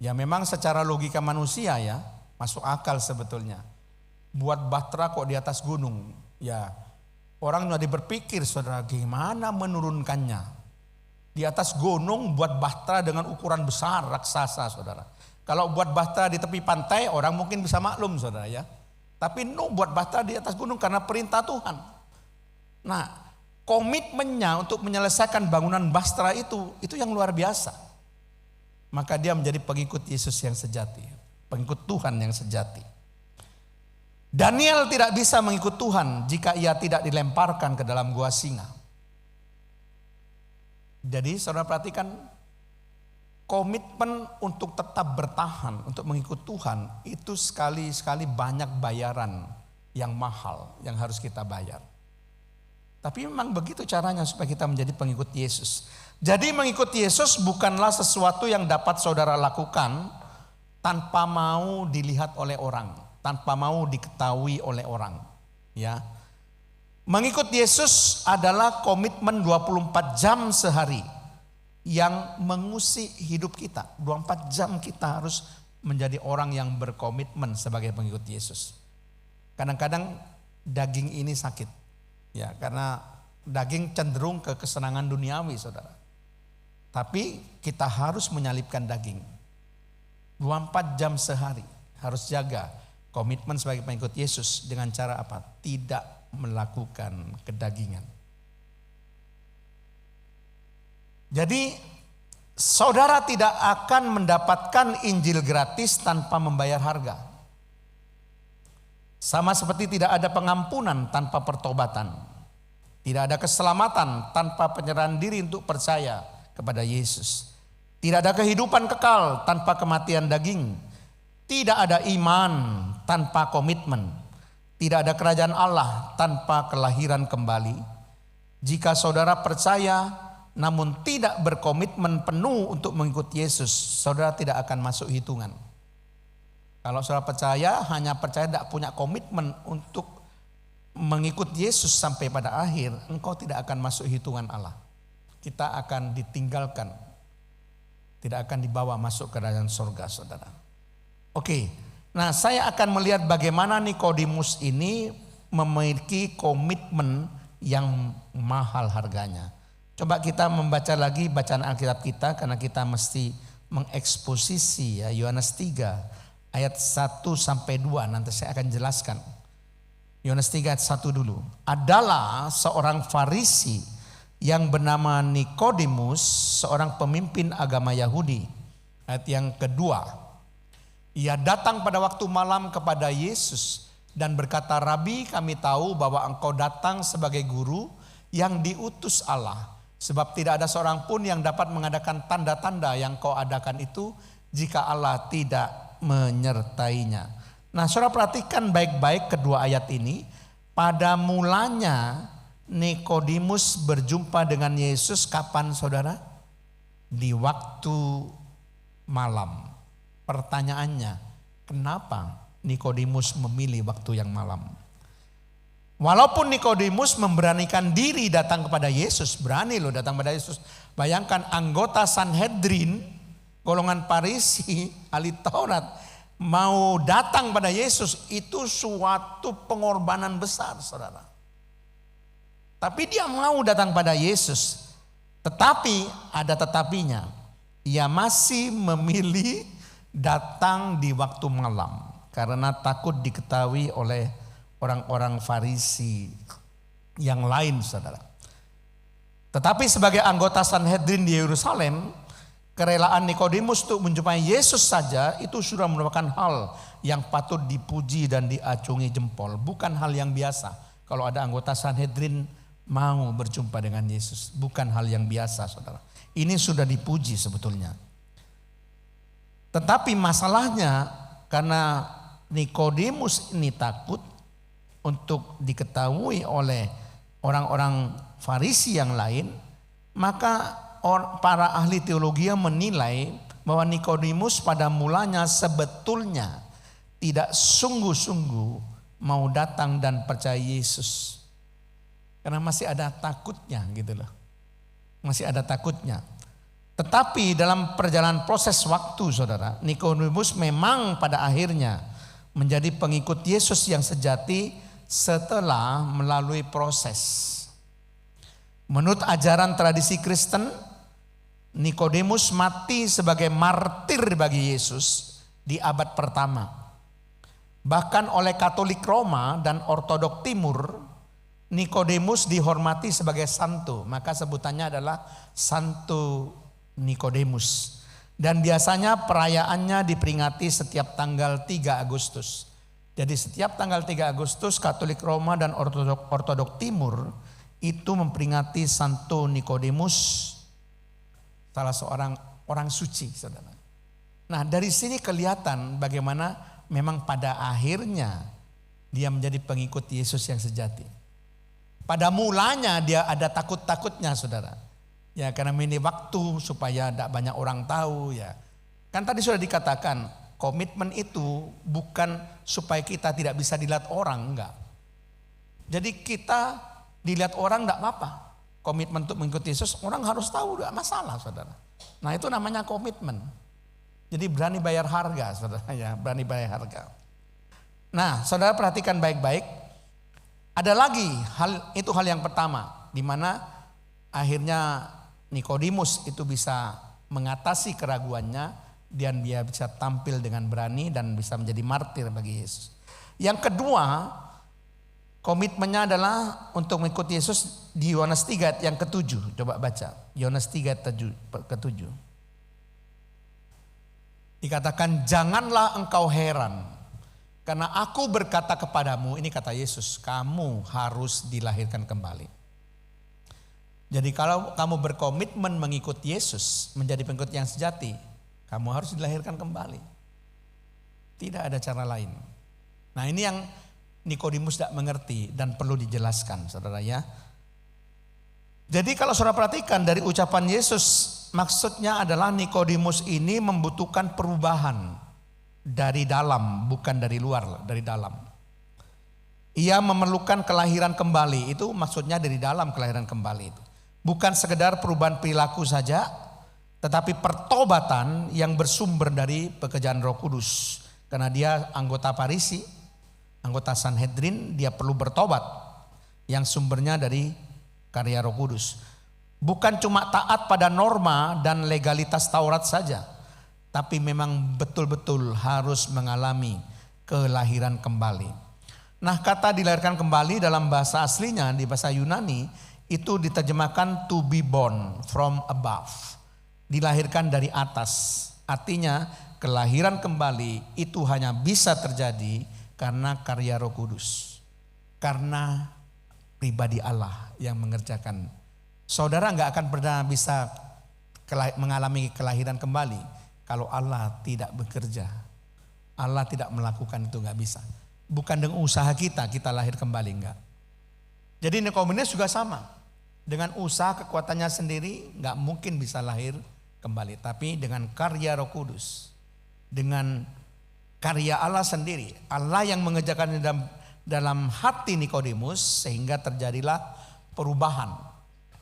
Ya memang secara logika manusia ya masuk akal sebetulnya. Buat bahtera kok di atas gunung. Ya orang jadi berpikir, saudara, gimana menurunkannya. Di atas gunung buat bahtera dengan ukuran besar raksasa, saudara. Kalau buat bahtera di tepi pantai orang mungkin bisa maklum, saudara ya. Tapi Nuh buat bahtera di atas gunung karena perintah Tuhan. Nah, komitmennya untuk menyelesaikan bangunan bahtera itu yang luar biasa. Maka dia menjadi pengikut Yesus yang sejati, pengikut Tuhan yang sejati. Daniel tidak bisa mengikut Tuhan jika ia tidak dilemparkan ke dalam gua singa. Jadi saudara perhatikan, komitmen untuk tetap bertahan, untuk mengikut Tuhan itu sekali-sekali banyak bayaran yang mahal yang harus kita bayar. Tapi memang begitu caranya supaya kita menjadi pengikut Yesus. Jadi mengikut Yesus bukanlah sesuatu yang dapat saudara lakukan tanpa mau dilihat oleh orang, tanpa mau diketahui oleh orang. Ya, mengikut Yesus adalah komitmen 24 jam sehari yang mengusik hidup kita. 24 jam kita harus menjadi orang yang berkomitmen sebagai pengikut Yesus. Kadang-kadang daging ini sakit. Ya, karena daging cenderung ke kesenangan duniawi, saudara. Tapi kita harus menyalipkan daging. 24 jam sehari harus jaga Komitmen sebagai pengikut Yesus dengan cara apa? Tidak melakukan kedagingan. Jadi saudara tidak akan mendapatkan Injil gratis tanpa membayar harga. Sama seperti tidak ada pengampunan tanpa pertobatan. Tidak ada keselamatan tanpa penyerahan diri untuk percaya kepada Yesus. Tidak ada kehidupan kekal tanpa kematian daging. Tidak ada iman tanpa komitmen. Tidak ada kerajaan Allah tanpa kelahiran kembali. Jika saudara percaya namun tidak berkomitmen penuh untuk mengikuti Yesus, saudara tidak akan masuk hitungan. Kalau saudara percaya, hanya percaya tidak punya komitmen untuk mengikuti Yesus sampai pada akhir, engkau tidak akan masuk hitungan Allah. Kita akan ditinggalkan. Tidak akan dibawa masuk ke kerajaan surga, saudara. Oke, nah saya akan melihat bagaimana Nikodemus ini memiliki komitmen yang mahal harganya. Coba kita membaca lagi bacaan Alkitab kita karena kita mesti mengeksposisi ya, Yohanes 3 ayat 1 sampai 2, nanti saya akan jelaskan. Yohanes 3 ayat 1 dulu. Adalah seorang Farisi yang bernama Nikodemus, seorang pemimpin agama Yahudi. Ayat yang kedua. Ia datang pada waktu malam kepada Yesus dan berkata, Rabi, kami tahu bahwa engkau datang sebagai guru yang diutus Allah. Sebab tidak ada seorang pun yang dapat mengadakan tanda-tanda yang kau adakan itu jika Allah tidak menyertainya. Nah, saudara perhatikan baik-baik kedua ayat ini. Pada mulanya Nikodemus berjumpa dengan Yesus kapan saudara? Di waktu malam. Pertanyaannya, kenapa Nikodemus memilih waktu yang malam? Walaupun Nikodemus memberanikan diri datang kepada Yesus, berani loh datang kepada Yesus. Bayangkan anggota Sanhedrin, golongan Farisi, ahli Taurat, mau datang pada Yesus, itu suatu pengorbanan besar, saudara. Tapi dia mau datang pada Yesus, tetapi ada tetapinya. Ia masih memilih datang di waktu malam karena takut diketahui oleh orang-orang Farisi yang lain, saudara. Tetapi sebagai anggota Sanhedrin di Yerusalem, kerelaan Nikodemus untuk menjumpai Yesus saja itu sudah merupakan hal yang patut dipuji dan diacungi jempol. Bukan hal yang biasa kalau ada anggota Sanhedrin mau berjumpa dengan Yesus. Bukan hal yang biasa, saudara. Ini sudah dipuji sebetulnya. Tetapi masalahnya karena Nikodemus ini takut untuk diketahui oleh orang-orang Farisi yang lain, maka para ahli teologi menilai bahwa Nikodemus pada mulanya sebetulnya tidak sungguh-sungguh mau datang dan percaya Yesus. Karena masih ada takutnya gitu loh. Masih ada takutnya. Tetapi dalam perjalanan proses waktu, saudara, Nikodemus memang pada akhirnya menjadi pengikut Yesus yang sejati setelah melalui proses. Menurut ajaran tradisi Kristen, Nikodemus mati sebagai martir bagi Yesus di abad pertama. Bahkan oleh Katolik Roma dan Ortodok Timur, Nikodemus dihormati sebagai santo, maka sebutannya adalah Santo Nikodemus. Dan biasanya perayaannya diperingati setiap tanggal 3 Agustus. Jadi setiap tanggal 3 Agustus Katolik Roma dan Ortodok Timur itu memperingati Santo Nikodemus, salah seorang orang suci, saudara. Nah, dari sini kelihatan bagaimana memang pada akhirnya dia menjadi pengikut Yesus yang sejati. Pada mulanya dia ada takut-takutnya, saudara. Ya, karena ini waktu supaya tidak banyak orang tahu ya. Kan tadi sudah dikatakan komitmen itu bukan supaya kita tidak bisa dilihat orang, enggak. Jadi kita dilihat orang enggak apa-apa. Komitmen untuk mengikuti Yesus orang harus tahu, enggak masalah, saudara. Nah, itu namanya komitmen. Jadi berani bayar harga, saudara ya, berani bayar harga. Nah, saudara perhatikan baik-baik. Ada lagi hal yang pertama, di mana akhirnya Nikodemus itu bisa mengatasi keraguannya dan dia bisa tampil dengan berani dan bisa menjadi martir bagi Yesus. Yang kedua, komitmennya adalah untuk mengikuti Yesus di Yohanes 3 yang ke-7. Coba baca, Yohanes 3 ke-7. Dikatakan, janganlah engkau heran, karena aku berkata kepadamu, ini kata Yesus, kamu harus dilahirkan kembali. Jadi kalau kamu berkomitmen mengikut Yesus, menjadi pengikut yang sejati, kamu harus dilahirkan kembali. Tidak ada cara lain. Nah ini yang Nikodemus tidak mengerti dan perlu dijelaskan, saudara ya. Jadi kalau saudara perhatikan dari ucapan Yesus, maksudnya adalah Nikodemus ini membutuhkan perubahan dari dalam, bukan dari luar, dari dalam. Ia memerlukan kelahiran kembali, itu maksudnya dari dalam kelahiran kembali itu. Bukan sekedar perubahan perilaku saja, tetapi pertobatan yang bersumber dari pekerjaan Roh Kudus. Karena dia anggota Farisi, anggota Sanhedrin, dia perlu bertobat yang sumbernya dari karya Roh Kudus. Bukan cuma taat pada norma dan legalitas Taurat saja, tapi memang betul-betul harus mengalami kelahiran kembali. Nah, kata dilahirkan kembali dalam bahasa aslinya, di bahasa Yunani, itu diterjemahkan to be born from above. Dilahirkan dari atas. Artinya kelahiran kembali itu hanya bisa terjadi karena karya Roh Kudus. Karena pribadi Allah yang mengerjakan. Saudara gak akan pernah bisa mengalami kelahiran kembali kalau Allah tidak bekerja. Allah tidak melakukan itu, gak bisa. Bukan dengan usaha kita lahir kembali, enggak. Jadi Nikodemus juga sama. Dengan usaha kekuatannya sendiri gak mungkin bisa lahir kembali. Tapi dengan karya Roh Kudus, dengan karya Allah sendiri, Allah yang mengerjakan dalam hati Nikodemus, sehingga terjadilah perubahan.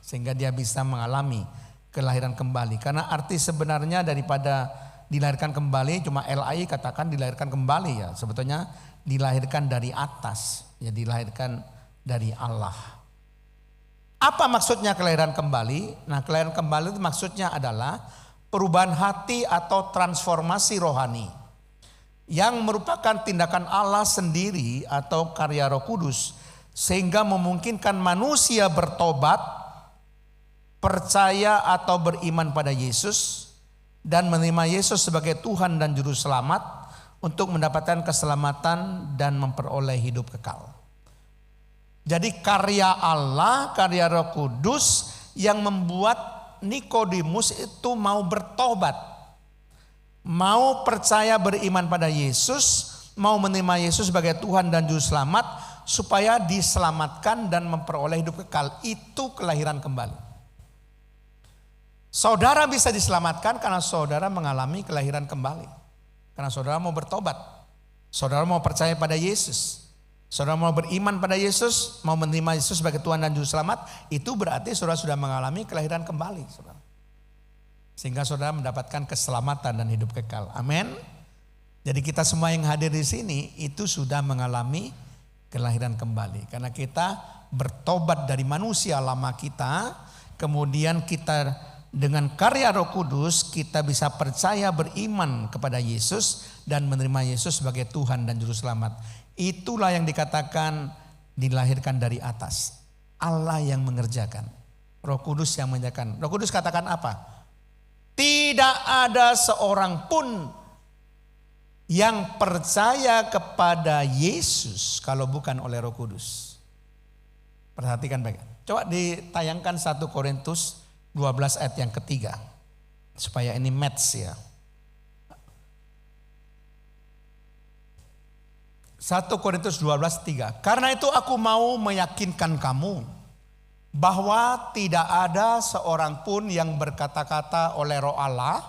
Sehingga dia bisa mengalami kelahiran kembali. Karena arti sebenarnya daripada dilahirkan kembali, cuma LAI katakan dilahirkan kembali ya. Sebetulnya dilahirkan dari atas, ya dilahirkan dari Allah. Apa maksudnya kelahiran kembali? Nah, kelahiran kembali itu maksudnya adalah perubahan hati atau transformasi rohani yang merupakan tindakan Allah sendiri atau karya Roh Kudus, sehingga memungkinkan manusia bertobat, percaya atau beriman pada Yesus dan menerima Yesus sebagai Tuhan dan Juru Selamat untuk mendapatkan keselamatan dan memperoleh hidup kekal. Jadi karya Allah, karya Roh Kudus yang membuat Nikodemus itu mau bertobat, mau percaya beriman pada Yesus, mau menerima Yesus sebagai Tuhan dan Juru Selamat supaya diselamatkan dan memperoleh hidup kekal. Itu kelahiran kembali. Saudara bisa diselamatkan karena saudara mengalami kelahiran kembali. Karena saudara mau bertobat, saudara mau percaya pada Yesus. Saudara mau beriman pada Yesus, mau menerima Yesus sebagai Tuhan dan Juru Selamat, itu berarti saudara sudah mengalami kelahiran kembali. Saudara. Sehingga saudara mendapatkan keselamatan dan hidup kekal. Amin. Jadi kita semua yang hadir di sini itu sudah mengalami kelahiran kembali. Karena kita bertobat dari manusia lama kita, kemudian kita dengan karya Roh Kudus kita bisa percaya beriman kepada Yesus dan menerima Yesus sebagai Tuhan dan Juru Selamat. Itulah yang dikatakan dilahirkan dari atas. Allah yang mengerjakan. Roh Kudus yang mengerjakan. Roh Kudus katakan apa? Tidak ada seorang pun yang percaya kepada Yesus kalau bukan oleh Roh Kudus. Perhatikan baik. Coba ditayangkan 1 Korintus 12 ayat yang ketiga. Supaya ini match ya. 1 Korintus 12:3. Karena itu aku mau meyakinkan kamu bahwa tidak ada seorang pun yang berkata-kata oleh Roh Allah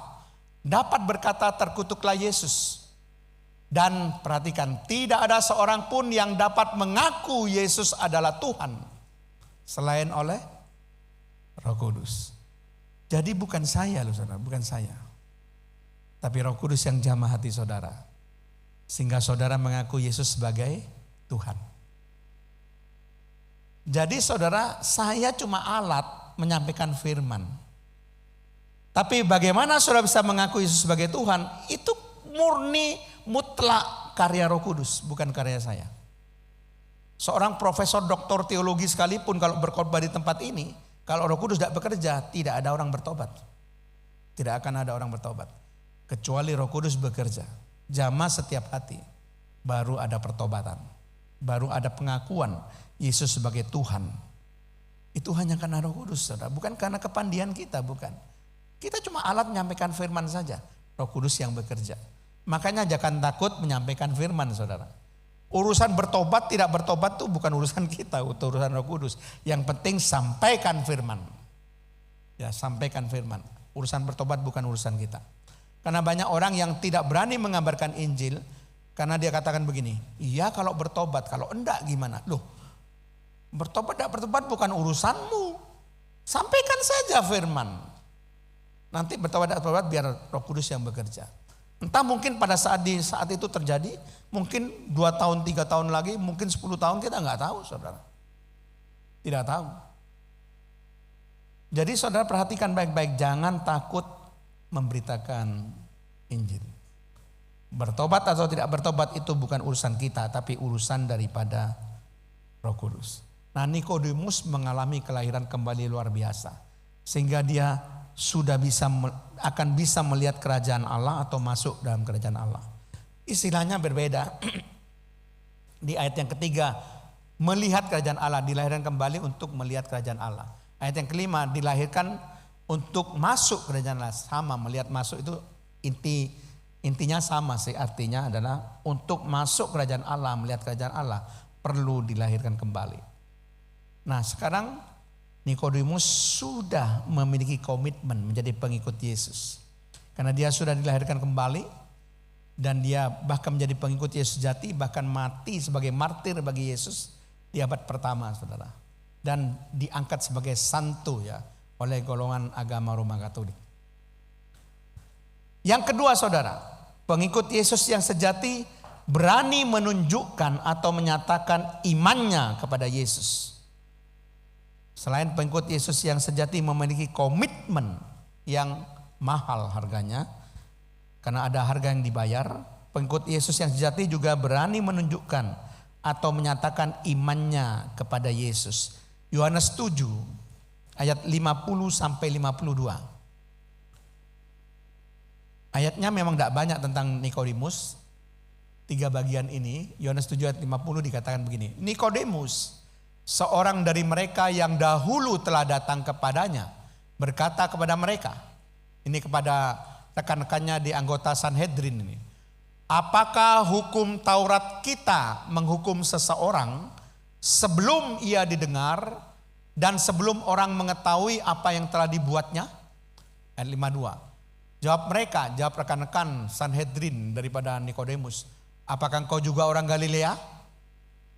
dapat berkata terkutuklah Yesus. Dan perhatikan, tidak ada seorang pun yang dapat mengaku Yesus adalah Tuhan selain oleh Roh Kudus. Jadi bukan saya loh saudara, bukan saya. Tapi Roh Kudus yang jamah hati saudara. Sehingga saudara mengaku Yesus sebagai Tuhan. Jadi saudara, saya cuma alat menyampaikan firman. Tapi bagaimana saudara bisa mengaku Yesus sebagai Tuhan? Itu murni mutlak karya Roh Kudus, bukan karya saya. Seorang profesor doktor teologi sekalipun kalau berkhotbah di tempat ini, kalau Roh Kudus tidak bekerja, tidak ada orang bertobat. Tidak akan ada orang bertobat. Kecuali Roh Kudus bekerja. Jamah setiap hati, baru ada pertobatan. Baru ada pengakuan Yesus sebagai Tuhan. Itu hanya karena Roh Kudus, saudara. Bukan karena kepandian kita, bukan. Kita cuma alat menyampaikan firman saja. Roh Kudus yang bekerja. Makanya jangan takut menyampaikan firman, saudara. Urusan bertobat tidak bertobat itu bukan urusan kita, itu urusan Roh Kudus. Yang penting sampaikan firman. Ya, sampaikan firman. Urusan bertobat bukan urusan kita. Karena banyak orang yang tidak berani mengabarkan Injil karena dia katakan begini, iya kalau bertobat, kalau enggak gimana? Loh, bertobat tidak bertobat bukan urusanmu. Sampaikan saja firman. Nanti bertobat tidak bertobat biar Roh Kudus yang bekerja. Entah mungkin pada saat itu terjadi, mungkin 2 tahun, 3 tahun lagi, mungkin 10 tahun, kita nggak tahu, saudara. Tidak tahu. Jadi saudara perhatikan baik-baik, jangan takut memberitakan Injil. Bertobat atau tidak bertobat itu bukan urusan kita, tapi urusan daripada Roh Kudus. Nah, Nikodemus mengalami kelahiran kembali luar biasa, sehingga dia sudah akan bisa melihat kerajaan Allah atau masuk dalam kerajaan Allah. Istilahnya berbeda. Di ayat yang ketiga, melihat kerajaan Allah, dilahirkan kembali untuk melihat kerajaan Allah. Ayat yang kelima, dilahirkan untuk masuk kerajaan Allah. Sama, melihat masuk itu intinya sama sih, artinya adalah untuk masuk kerajaan Allah, melihat kerajaan Allah perlu dilahirkan kembali. Nah, sekarang Nikodemus sudah memiliki komitmen menjadi pengikut Yesus. Karena dia sudah dilahirkan kembali dan dia bahkan menjadi pengikut Yesus sejati, bahkan mati sebagai martir bagi Yesus di abad pertama, saudara. Dan diangkat sebagai santo ya oleh golongan agama Roma Katolik. Yang kedua, saudara, pengikut Yesus yang sejati berani menunjukkan atau menyatakan imannya kepada Yesus. Selain pengikut Yesus yang sejati memiliki komitmen yang mahal harganya, karena ada harga yang dibayar, pengikut Yesus yang sejati juga berani menunjukkan atau menyatakan imannya kepada Yesus. Yohanes 7 ayat 50 sampai 52. Ayatnya memang tidak banyak tentang Nikodemus. 3 bagian ini, Yohanes 7 ayat 50 dikatakan begini. Nikodemus, seorang dari mereka yang dahulu telah datang kepadanya, berkata kepada mereka, ini kepada rekan-rekannya di anggota Sanhedrin ini, apakah hukum Taurat kita menghukum seseorang sebelum ia didengar dan sebelum orang mengetahui apa yang telah dibuatnya? Ayat 52. Jawab mereka, jawab rekan-rekan Sanhedrin daripada Nikodemus, apakah engkau juga orang Galilea?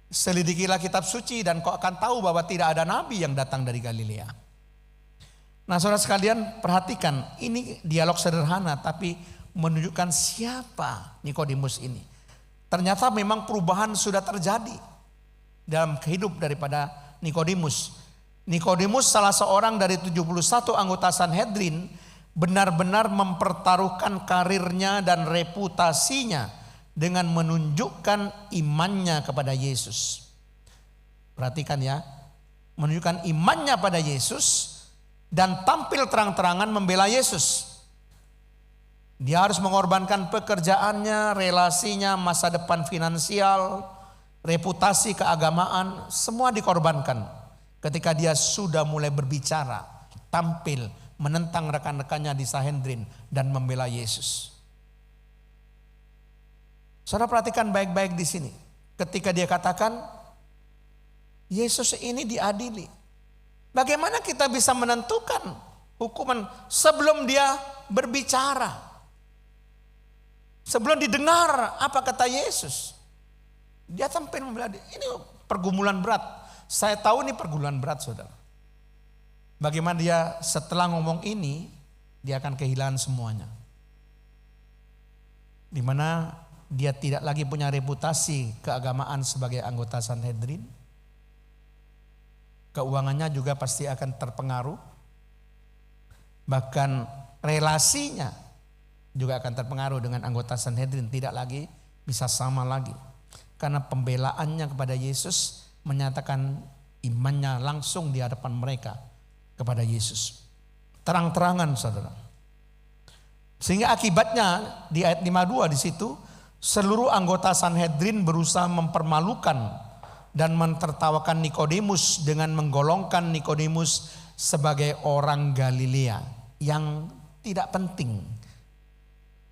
Selidikilah kitab suci dan kau akan tahu bahwa tidak ada nabi yang datang dari Galilea. Nah, saudara sekalian, perhatikan, ini dialog sederhana tapi menunjukkan siapa Nikodemus ini. Ternyata memang perubahan sudah terjadi dalam kehidup daripada Nikodemus. Nikodemus salah seorang dari 71 anggota Sanhedrin benar-benar mempertaruhkan karirnya dan reputasinya dengan menunjukkan imannya kepada Yesus. Perhatikan ya, menunjukkan imannya pada Yesus dan tampil terang-terangan membela Yesus. Dia harus mengorbankan pekerjaannya, relasinya, masa depan finansial, reputasi keagamaan, semua dikorbankan ketika dia sudah mulai berbicara, tampil, menentang rekan-rekannya di Sanhedrin dan membela Yesus. Saudara perhatikan baik-baik di sini. Ketika dia katakan Yesus ini diadili. Bagaimana kita bisa menentukan hukuman sebelum dia berbicara? Sebelum didengar apa kata Yesus? Dia tampil membela. Ini pergumulan berat. Saya tahu ini pergumulan berat, saudara. Bagaimana dia setelah ngomong ini, dia akan kehilangan semuanya. Di mana dia tidak lagi punya reputasi keagamaan sebagai anggota Sanhedrin. Keuangannya juga pasti akan terpengaruh. Bahkan relasinya juga akan terpengaruh dengan anggota Sanhedrin. Tidak lagi bisa sama lagi. Karena pembelaannya kepada Yesus menyatakan imannya langsung di hadapan mereka kepada Yesus. Terang-terangan saudara. Sehingga akibatnya di ayat 52 di situ, seluruh anggota Sanhedrin berusaha mempermalukan dan mentertawakan Nikodemus dengan menggolongkan Nikodemus sebagai orang Galilea yang tidak penting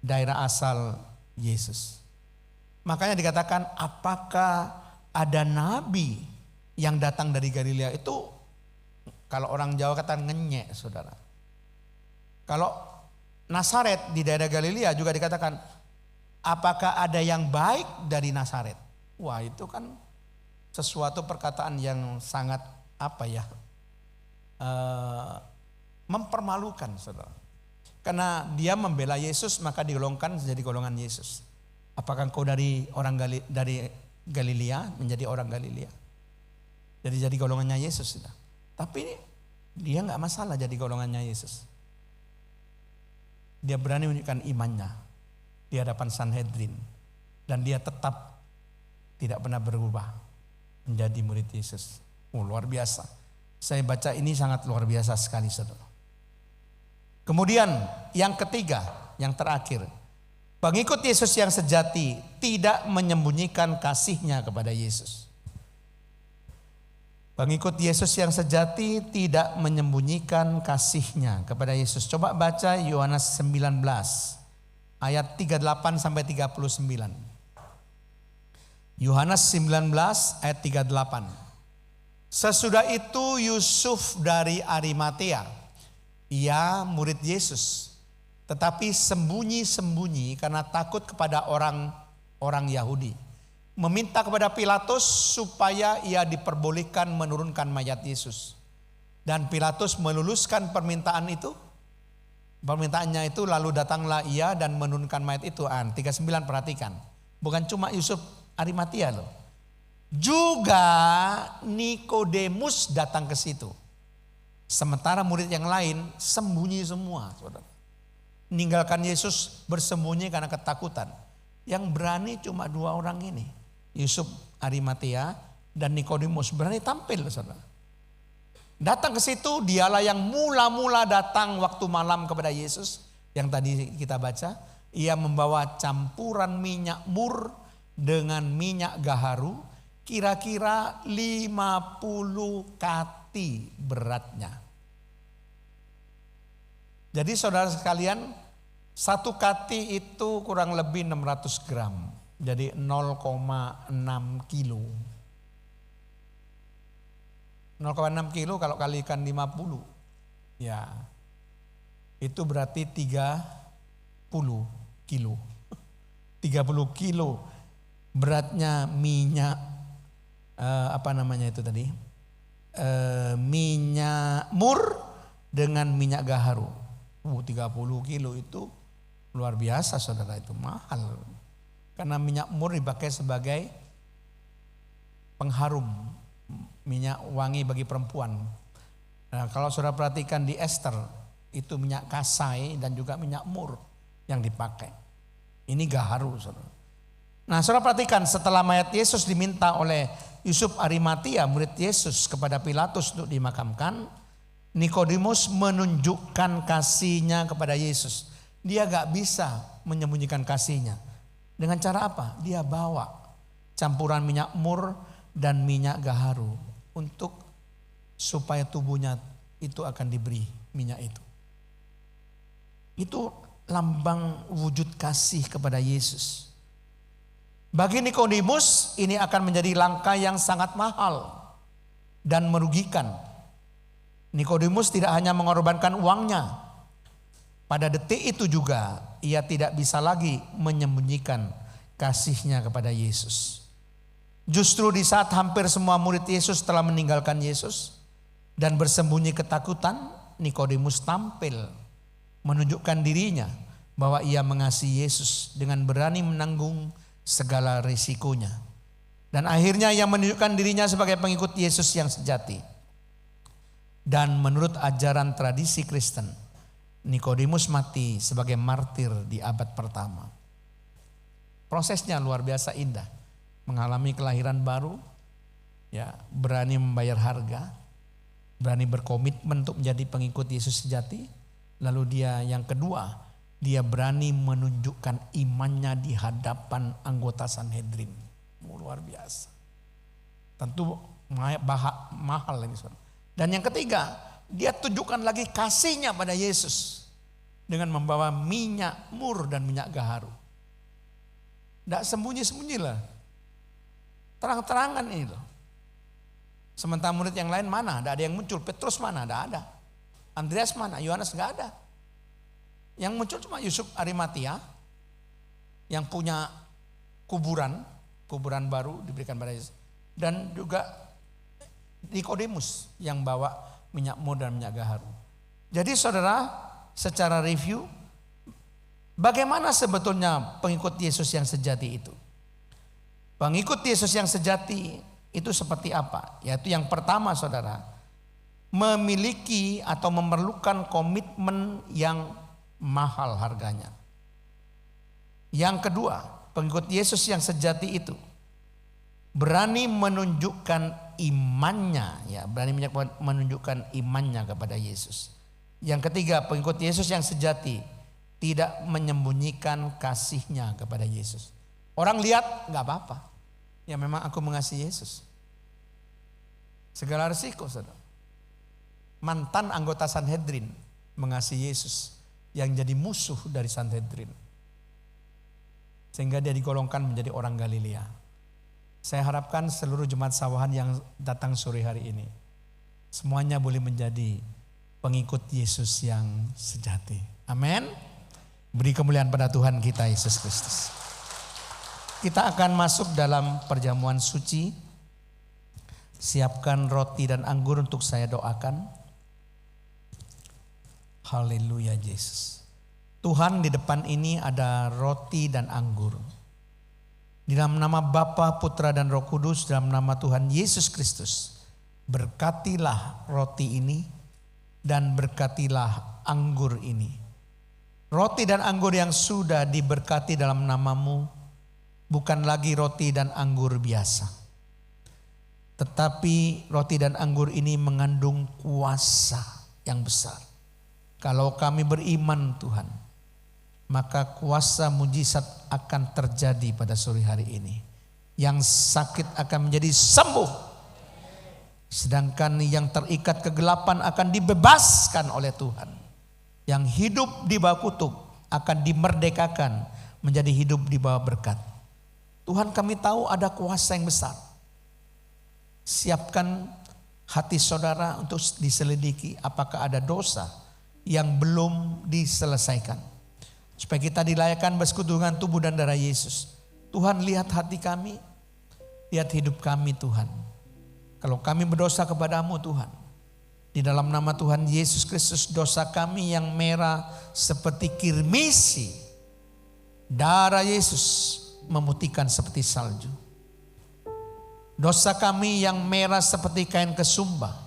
daerah asal Yesus. Makanya dikatakan, apakah ada nabi yang datang dari Galilea? Itu kalau orang Jawa kata ngenyek saudara. Kalau Nazaret di daerah Galilea juga dikatakan, apakah ada yang baik dari Nazaret? Wah, itu kan sesuatu perkataan yang sangat mempermalukan saudara. Karena dia membela Yesus maka digolongkan menjadi golongan Yesus. Apakah engkau dari dari Galilea menjadi orang Galilea? Jadi golongannya Yesus sudah. Tapi dia nggak masalah jadi golongannya Yesus. Dia berani menunjukkan imannya di hadapan Sanhedrin. Dan dia tetap tidak pernah berubah menjadi murid Yesus. Luar biasa. Saya baca ini sangat luar biasa sekali saudara. Kemudian yang ketiga, yang terakhir. Pengikut Yesus yang sejati tidak menyembunyikan kasihnya kepada Yesus. Pengikut Yesus yang sejati tidak menyembunyikan kasihnya kepada Yesus. Coba baca Yohanes 19 ayat 38 sampai 39. Yohanes 19 ayat 38. Sesudah itu Yusuf dari Arimatea, ia murid Yesus, tetapi sembunyi-sembunyi karena takut kepada orang Yahudi, meminta kepada Pilatus supaya ia diperbolehkan menurunkan mayat Yesus. Dan Pilatus meluluskan permintaan itu. Permintaannya itu, lalu datanglah ia dan menurunkan mayat itu. 39 perhatikan. Bukan cuma Yusuf Arimatea loh. Juga Nikodemus datang ke situ. Sementara murid yang lain sembunyi semua, saudara. Meninggalkan Yesus bersembunyi karena ketakutan. Yang berani cuma dua orang ini. Yusuf Arimatea dan Nikodemus berani tampil, saudara. Datang ke situ, dialah yang mula-mula datang waktu malam kepada Yesus. Yang tadi kita baca. Ia membawa campuran minyak mur dengan minyak gaharu. Kira-kira 50 kati beratnya. Jadi saudara sekalian, satu kati itu kurang lebih 600 gram. Jadi 0,6 kilo. 0,6 kilo kalau kalikan 50. Ya. Itu berarti 30 kilo. 30 kilo beratnya minyak minyak mur dengan minyak gaharu. 30 kilo itu luar biasa saudara, itu mahal. Karena minyak mur dipakai sebagai pengharum, minyak wangi bagi perempuan. Nah, kalau saudara perhatikan di Ester, itu minyak kasai dan juga minyak mur yang dipakai. Ini gaharu saudara. Nah, saudara perhatikan, setelah mayat Yesus diminta oleh Yusuf Arimatea, murid Yesus, kepada Pilatus untuk dimakamkan, Nikodemus menunjukkan kasihnya kepada Yesus. Dia gak bisa menyembunyikan kasihnya. Dengan cara apa? Dia bawa campuran minyak mur dan minyak gaharu untuk supaya tubuhnya itu akan diberi minyak itu. Itu lambang wujud kasih kepada Yesus. Bagi Nikodemus ini akan menjadi langkah yang sangat mahal dan merugikan. Nikodemus tidak hanya mengorbankan uangnya. Pada detik itu juga ia tidak bisa lagi menyembunyikan kasihnya kepada Yesus. Justru di saat hampir semua murid Yesus telah meninggalkan Yesus dan bersembunyi ketakutan, Nikodemus tampil menunjukkan dirinya bahwa ia mengasihi Yesus dengan berani menanggung segala risikonya. Dan akhirnya ia menunjukkan dirinya sebagai pengikut Yesus yang sejati. Dan menurut ajaran tradisi Kristen, Nikodemus mati sebagai martir di abad pertama. Prosesnya luar biasa indah. Mengalami kelahiran baru, ya, berani membayar harga, berani berkomitmen untuk menjadi pengikut Yesus sejati. Lalu dia yang kedua, dia berani menunjukkan imannya di hadapan anggota Sanhedrin. Luar biasa. Tentu mahal ini. Dan yang ketiga, dia tunjukkan lagi kasihnya pada Yesus dengan membawa minyak mur dan minyak gaharu. Tidak sembunyi-sembunyi lah. Terang-terangan ini loh. Sementara murid yang lain mana? Tidak ada yang muncul. Petrus mana? Tidak ada. Andreas mana? Yohanes nggak ada. Yang muncul cuma Yusuf Arimatia yang punya kuburan baru diberikan pada Yesus. Dan juga Nikodemus yang bawa minyak mur dan minyak gaharu. Jadi saudara, secara review, bagaimana sebetulnya pengikut Yesus yang sejati itu? Pengikut Yesus yang sejati itu seperti apa? Yaitu yang pertama saudara, memiliki atau memerlukan komitmen yang mahal harganya. Yang kedua, pengikut Yesus yang sejati itu berani menunjukkan imannya, ya, berani menunjukkan imannya kepada Yesus. Yang ketiga, pengikut Yesus yang sejati tidak menyembunyikan kasihnya kepada Yesus. Orang lihat nggak apa-apa, ya memang aku mengasihi Yesus. Segala risiko, saudara. Mantan anggota Sanhedrin mengasihi Yesus yang jadi musuh dari Sanhedrin, sehingga dia digolongkan menjadi orang Galilea. Saya harapkan seluruh jemaat Sawahan yang datang sore hari ini semuanya boleh menjadi pengikut Yesus yang sejati. Amin. Beri kemuliaan pada Tuhan kita Yesus Kristus. Kita akan masuk dalam perjamuan suci. Siapkan roti dan anggur untuk saya doakan. Haleluya Yesus. Tuhan, di depan ini ada roti dan anggur. Di dalam nama Bapa, Putra dan Roh Kudus, dalam nama Tuhan Yesus Kristus, berkatilah roti ini dan berkatilah anggur ini. Roti dan anggur yang sudah diberkati dalam namamu bukan lagi roti dan anggur biasa, tetapi roti dan anggur ini mengandung kuasa yang besar. Kalau kami beriman Tuhan, maka kuasa mujizat akan terjadi pada sore hari ini. Yang sakit akan menjadi sembuh. Sedangkan yang terikat kegelapan akan dibebaskan oleh Tuhan. Yang hidup di bawah kutuk akan dimerdekakan menjadi hidup di bawah berkat. Tuhan, kami tahu ada kuasa yang besar. Siapkan hati saudara untuk diselidiki apakah ada dosa yang belum diselesaikan, supaya kita dilayakkan bersekutu dengan tubuh dan darah Yesus. Tuhan, lihat hati kami, lihat hidup kami Tuhan. Kalau kami berdosa kepadamu Tuhan, di dalam nama Tuhan Yesus Kristus, dosa kami yang merah seperti kirmisi, darah Yesus memutihkan seperti salju. Dosa kami yang merah seperti kain kesumba,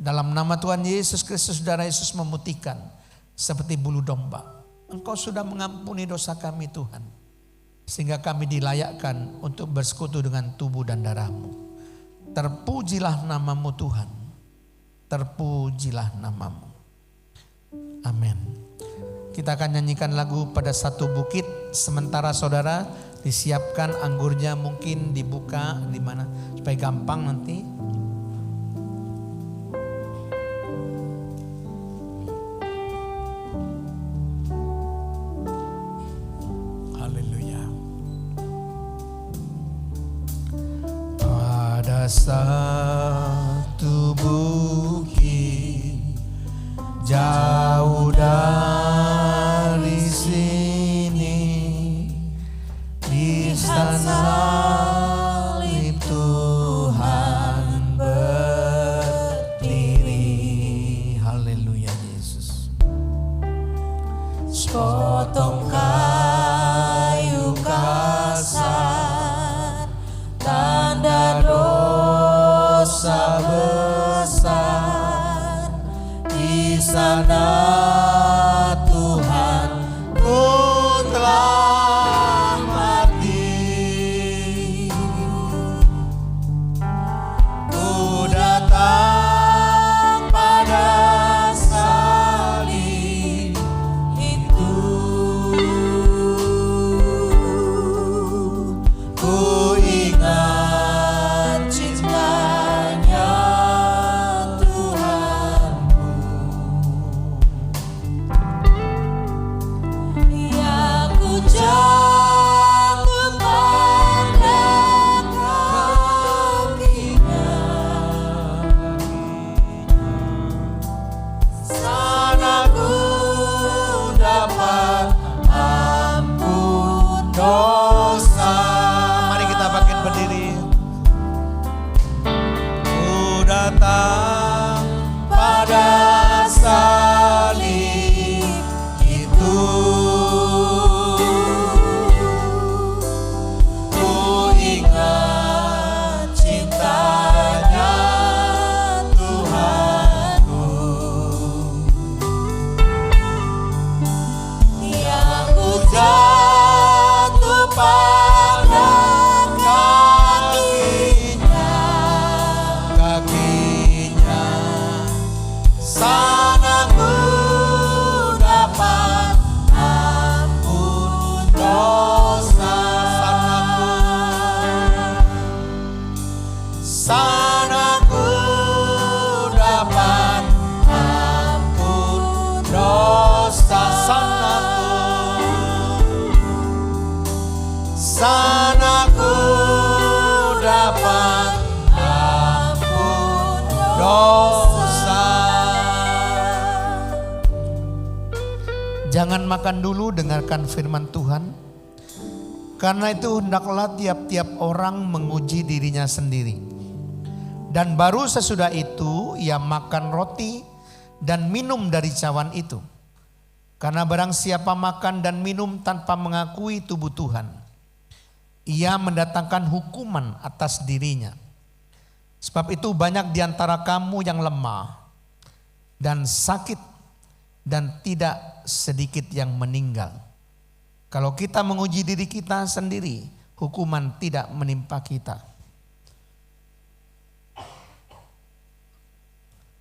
dalam nama Tuhan Yesus Kristus, darah Yesus memutihkan seperti bulu domba. Engkau sudah mengampuni dosa kami Tuhan, sehingga kami dilayakkan untuk bersekutu dengan tubuh dan darah-Mu. Terpujilah namamu Tuhan, terpujilah namamu. Amin. Kita akan nyanyikan lagu Pada Satu Bukit. Sementara saudara disiapkan anggurnya, mungkin dibuka di mana supaya gampang nanti. Satu bukit jauh dari sini, di sana salib Tuhan berdiri. Haleluya Yesus. Sepotong kayu kasar, tanda dosa besar, di sana Tuhan ku telah mati. Jangan makan dulu, dengarkan firman Tuhan. Karena itu hendaklah tiap-tiap orang menguji dirinya sendiri. Dan baru sesudah itu ia makan roti dan minum dari cawan itu. Karena barang siapa makan dan minum tanpa mengakui tubuh Tuhan, ia mendatangkan hukuman atas dirinya. Sebab itu banyak di antara kamu yang lemah dan sakit, dan tidak sedikit yang meninggal. Kalau kita menguji diri kita sendiri, hukuman tidak menimpa kita.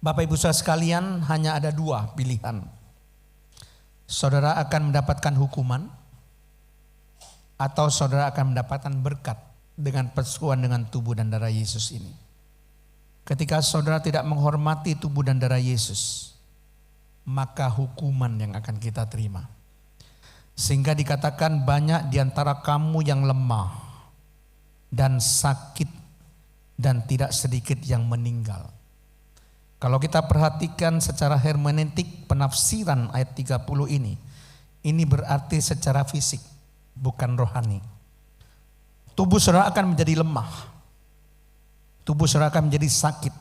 Bapak Ibu saudara sekalian, hanya ada dua pilihan. Saudara akan mendapatkan hukuman, atau saudara akan mendapatkan berkat dengan persetujuan dengan tubuh dan darah Yesus ini. Ketika saudara tidak menghormati tubuh dan darah Yesus, maka hukuman yang akan kita terima. Sehingga dikatakan banyak di antara kamu yang lemah dan sakit, dan tidak sedikit yang meninggal. Kalau kita perhatikan secara hermeneutik penafsiran ayat 30 ini berarti secara fisik, bukan rohani. Tubuh saudara akan menjadi lemah. Tubuh saudara akan menjadi sakit.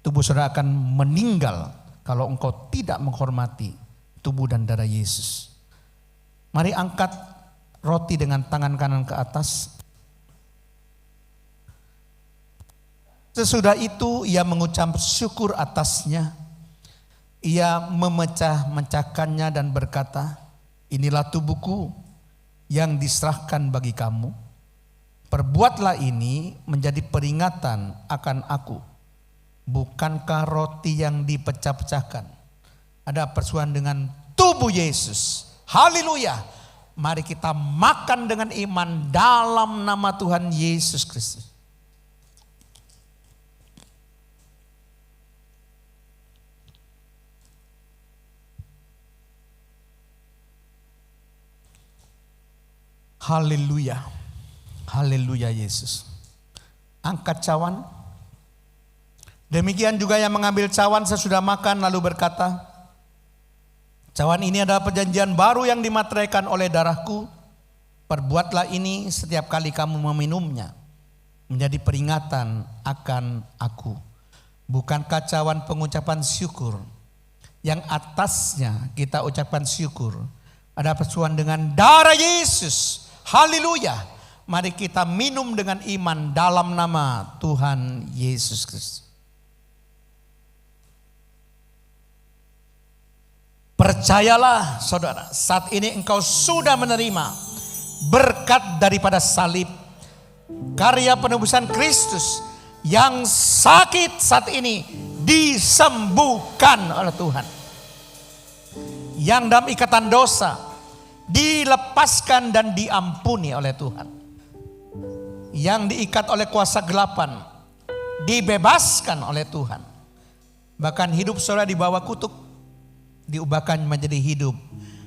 Tubuh saudara akan meninggal kalau engkau tidak menghormati tubuh dan darah Yesus. Mari angkat roti dengan tangan kanan ke atas. Sesudah itu ia mengucap syukur atasnya. Ia memecah-mecahkannya dan berkata, inilah tubuhku yang diserahkan bagi kamu. Perbuatlah ini menjadi peringatan akan aku. Bukankah roti yang dipecah-pecahkan ada persoalan dengan tubuh Yesus? Haleluya. Mari kita makan dengan iman dalam nama Tuhan Yesus Kristus. Haleluya. Haleluya Yesus. Angkat cawan. Demikian juga yang mengambil cawan sesudah makan lalu berkata, cawan ini adalah perjanjian baru yang dimateraikan oleh darahku. Perbuatlah ini setiap kali kamu meminumnya, menjadi peringatan akan aku. Bukankah cawan pengucapan syukur yang atasnya kita ucapkan syukur ada persoalan dengan darah Yesus? Haleluya. Mari kita minum dengan iman dalam nama Tuhan Yesus Kristus. Percayalah saudara, saat ini engkau sudah menerima berkat daripada salib, karya penebusan Kristus. Yang sakit saat ini disembuhkan oleh Tuhan. Yang dalam ikatan dosa dilepaskan dan diampuni oleh Tuhan. Yang diikat oleh kuasa gelapan dibebaskan oleh Tuhan. Bahkan hidup saudara di bawah kutuk diubahkan menjadi hidup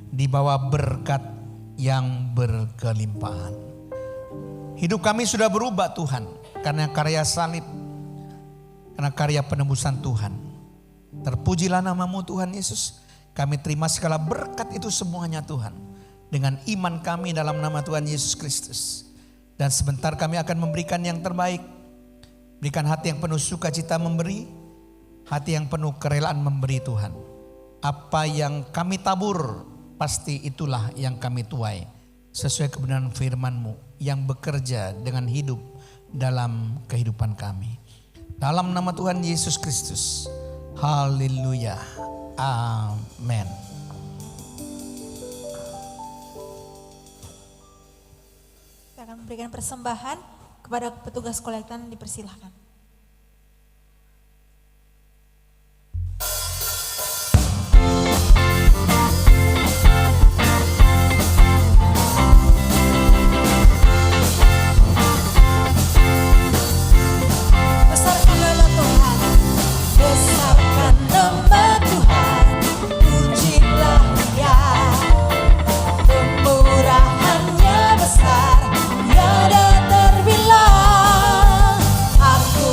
di bawah berkat yang berkelimpahan. Hidup kami sudah berubah Tuhan karena karya salib, karena karya penebusan Tuhan. Terpujilah namamu Tuhan Yesus. Kami terima segala berkat itu semuanya Tuhan, dengan iman kami dalam nama Tuhan Yesus Kristus. Dan sebentar kami akan memberikan yang terbaik. Berikan hati yang penuh sukacita memberi, hati yang penuh kerelaan memberi Tuhan. Apa yang kami tabur, pasti itulah yang kami tuai. Sesuai kebenaran firman-Mu yang bekerja dengan hidup dalam kehidupan kami. Dalam nama Tuhan Yesus Kristus. Haleluya. Amin. Kita akan memberikan persembahan kepada petugas kolektan, dipersilahkan. Aku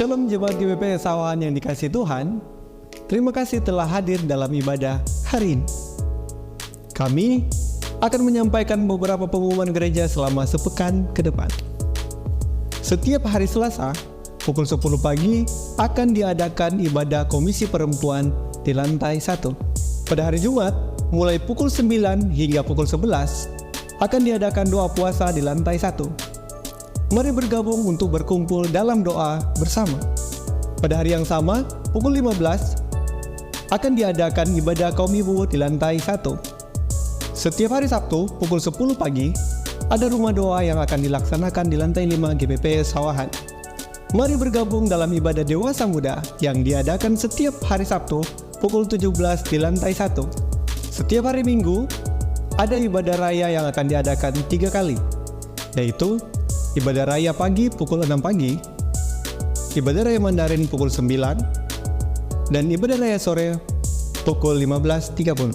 Shalom jemaat GBP Sawahan yang dikasihi Tuhan. Terima kasih telah hadir dalam ibadah hari ini. Kami akan menyampaikan beberapa pengumuman gereja selama sepekan ke depan. Setiap hari Selasa, pukul 10 pagi akan diadakan ibadah Komisi Perempuan di lantai 1. Pada hari Jumat, mulai pukul 9 hingga pukul 11, akan diadakan doa puasa di lantai 1. Mari bergabung untuk berkumpul dalam doa bersama. Pada hari yang sama, pukul 15, akan diadakan ibadah kaum ibu di lantai 1. Setiap hari Sabtu, pukul 10 pagi, ada rumah doa yang akan dilaksanakan di lantai 5 GBP Sawahan. Mari bergabung dalam ibadah dewasa muda yang diadakan setiap hari Sabtu, pukul 17 di lantai 1. Setiap hari Minggu, ada ibadah raya yang akan diadakan 3 kali, yaitu ibadah raya pagi pukul 6 pagi, ibadah raya Mandarin pukul 9, dan ibadah raya sore pukul 15.30.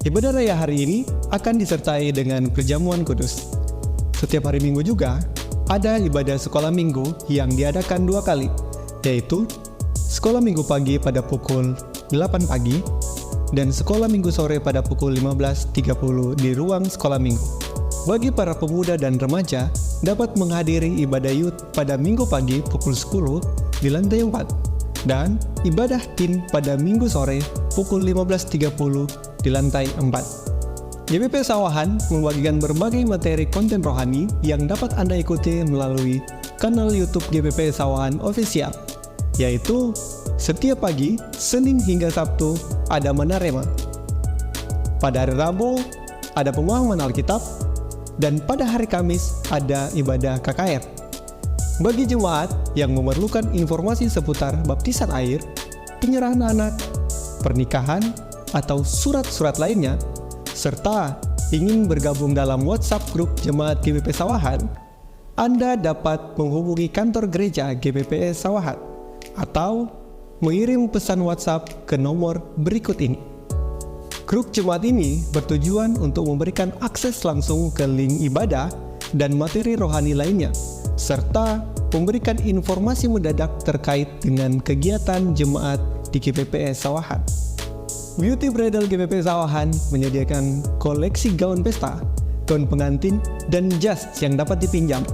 Ibadah raya hari ini akan disertai dengan perjamuan kudus. Setiap hari Minggu juga ada ibadah sekolah minggu yang diadakan 2 kali, yaitu sekolah minggu pagi pada pukul 8 pagi dan sekolah minggu sore pada pukul 15.30 di ruang sekolah minggu. Bagi para pemuda dan remaja dapat menghadiri ibadah youth pada minggu pagi pukul 10 di lantai 4 dan ibadah teen pada minggu sore pukul 15.30 di lantai 4. GBP Sawahan membagikan berbagai materi konten rohani yang dapat Anda ikuti melalui kanal YouTube GBP Sawahan Official, yaitu setiap pagi, Senin hingga Sabtu ada Manarema. Pada hari Rabu ada pemahaman Alkitab, dan pada hari Kamis ada ibadah KKR. Bagi jemaat yang memerlukan informasi seputar baptisan air, penyerahan anak, pernikahan, atau surat-surat lainnya, serta ingin bergabung dalam WhatsApp grup Jemaat GBP Sawahan, Anda dapat menghubungi kantor gereja GBP Sawahan atau mengirim pesan WhatsApp ke nomor berikut ini. Grup jemaat ini bertujuan untuk memberikan akses langsung ke link ibadah dan materi rohani lainnya, serta memberikan informasi mendadak terkait dengan kegiatan jemaat di GBP Sawahan. Beauty Bridal GBP Sawahan menyediakan koleksi gaun pesta, gaun pengantin, dan jas yang dapat dipinjam.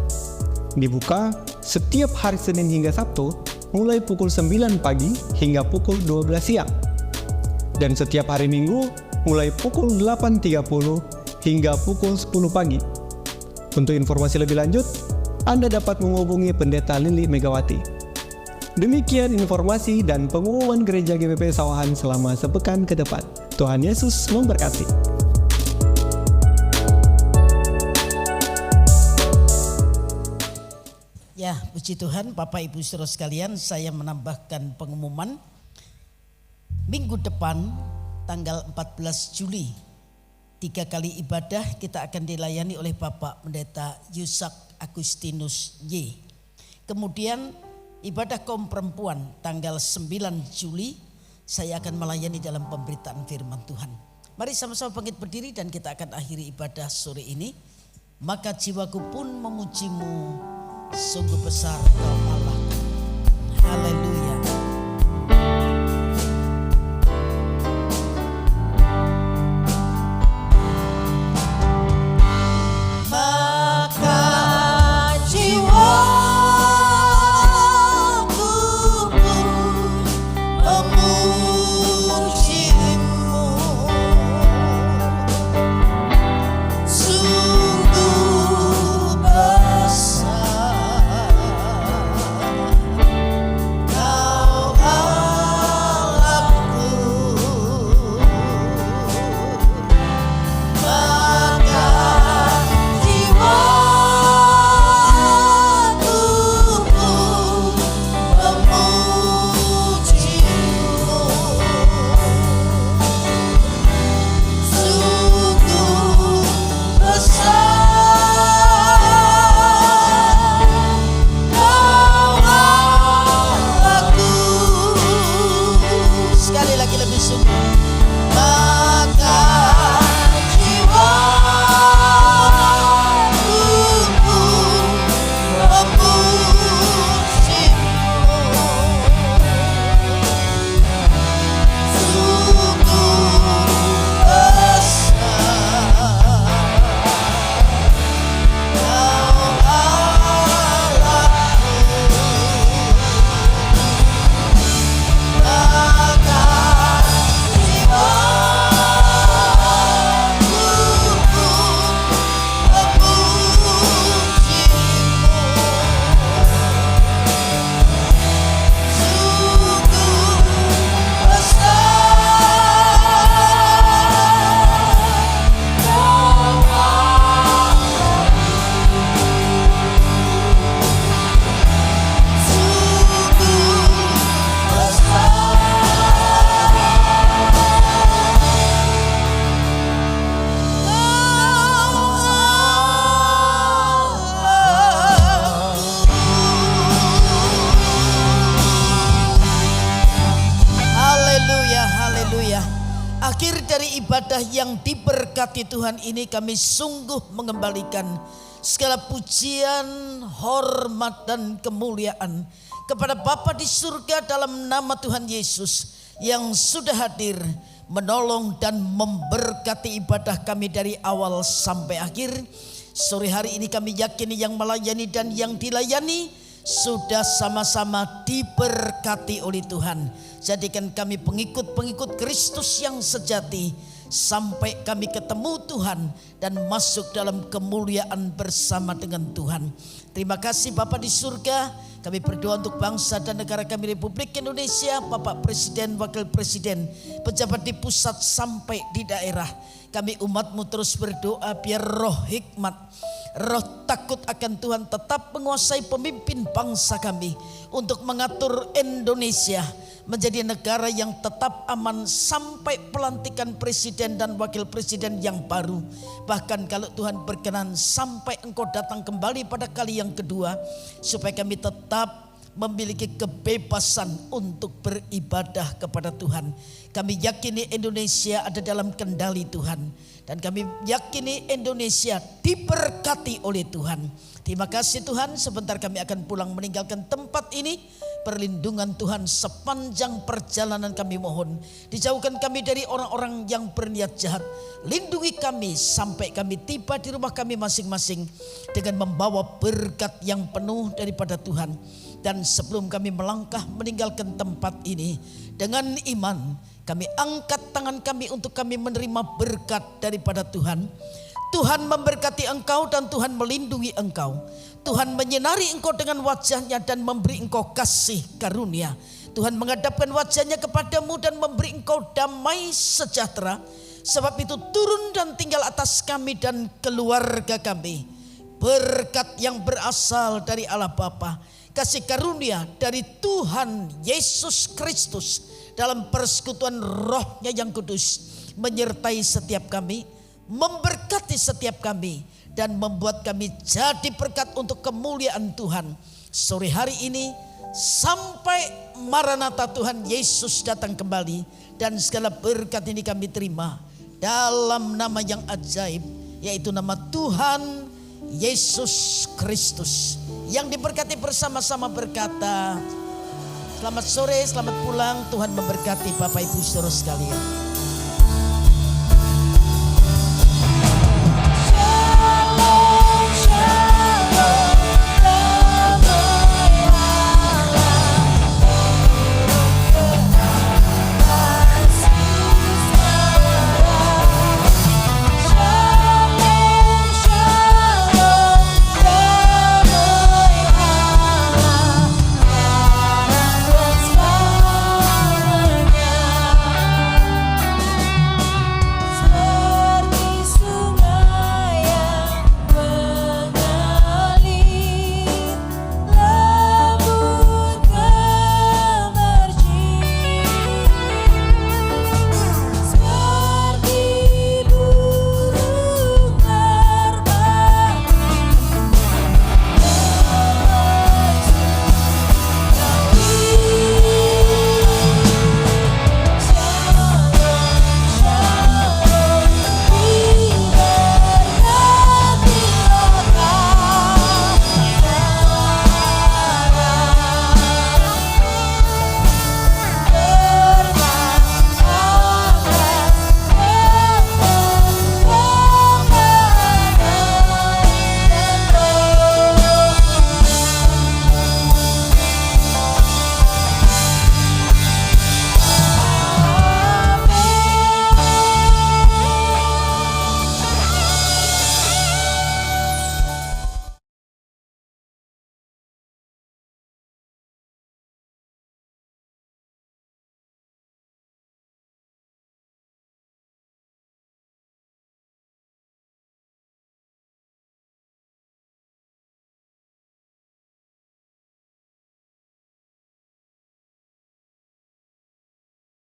Dibuka setiap hari Senin hingga Sabtu, mulai pukul 9 pagi hingga pukul 12 siang. Dan setiap hari Minggu mulai pukul 8.30 hingga pukul 10 pagi. Untuk informasi lebih lanjut, Anda dapat menghubungi Pendeta Lili Megawati. Demikian informasi dan pengumuman gereja GBP Sawahan selama sepekan ke depan. Tuhan Yesus memberkati. Ya, puji Tuhan, Bapak Ibu Saudara sekalian, saya menambahkan pengumuman. Minggu depan tanggal 14 Juli 3 kali ibadah kita akan dilayani oleh Bapak Pendeta Yusak Agustinus Y. Kemudian ibadah kaum perempuan tanggal 9 Juli saya akan melayani dalam pemberitaan firman Tuhan. Mari sama-sama bangkit berdiri dan kita akan akhiri ibadah sore ini. Maka jiwaku pun memujimu, sungguh besar Kau Allah. Haleluya. Kau ibadah yang diberkati Tuhan ini kami sungguh mengembalikan segala pujian, hormat dan kemuliaan kepada Bapa di surga dalam nama Tuhan Yesus yang sudah hadir menolong dan memberkati ibadah kami dari awal sampai akhir. Sore hari ini kami yakini yang melayani dan yang dilayani sudah sama-sama diberkati oleh Tuhan. Jadikan kami pengikut-pengikut Kristus yang sejati sampai kami ketemu Tuhan dan masuk dalam kemuliaan bersama dengan Tuhan. Terima kasih Bapa di surga. Kami berdoa untuk bangsa dan negara kami Republik Indonesia, Bapak Presiden, Wakil Presiden, pejabat di pusat sampai di daerah. Kami umat-Mu terus berdoa biar roh hikmat, roh takut akan Tuhan tetap menguasai pemimpin bangsa kami untuk mengatur Indonesia menjadi negara yang tetap aman sampai pelantikan presiden dan wakil presiden yang baru. Bahkan kalau Tuhan berkenan sampai Engkau datang kembali pada kali yang kedua, supaya kami tetap memiliki kebebasan untuk beribadah kepada Tuhan. Kami yakini Indonesia ada dalam kendali Tuhan, dan kami yakini Indonesia diberkati oleh Tuhan. Terima kasih Tuhan, sebentar kami akan pulang meninggalkan tempat ini. Perlindungan Tuhan sepanjang perjalanan kami mohon. Dijauhkan kami dari orang-orang yang berniat jahat. Lindungi kami sampai kami tiba di rumah kami masing-masing dengan membawa berkat yang penuh daripada Tuhan. Dan sebelum kami melangkah meninggalkan tempat ini, dengan iman kami angkat tangan kami untuk kami menerima berkat daripada Tuhan. Tuhan memberkati engkau dan Tuhan melindungi engkau. Tuhan menyinari engkau dengan wajahnya dan memberi engkau kasih karunia. Tuhan menghadapkan wajahnya kepadamu dan memberi engkau damai sejahtera. Sebab itu turun dan tinggal atas kami dan keluarga kami berkat yang berasal dari Allah Bapa, kasih karunia dari Tuhan Yesus Kristus dalam persekutuan Roh-Nya yang kudus menyertai setiap kami, memberkati setiap kami, dan membuat kami jadi berkat untuk kemuliaan Tuhan sore hari ini sampai Maranatha Tuhan Yesus datang kembali. Dan segala berkat ini kami terima dalam nama yang ajaib, yaitu nama Tuhan Yesus Kristus. Yang diberkati bersama-sama berkata, selamat sore, selamat pulang, Tuhan memberkati Bapak Ibu Saudara sekalian.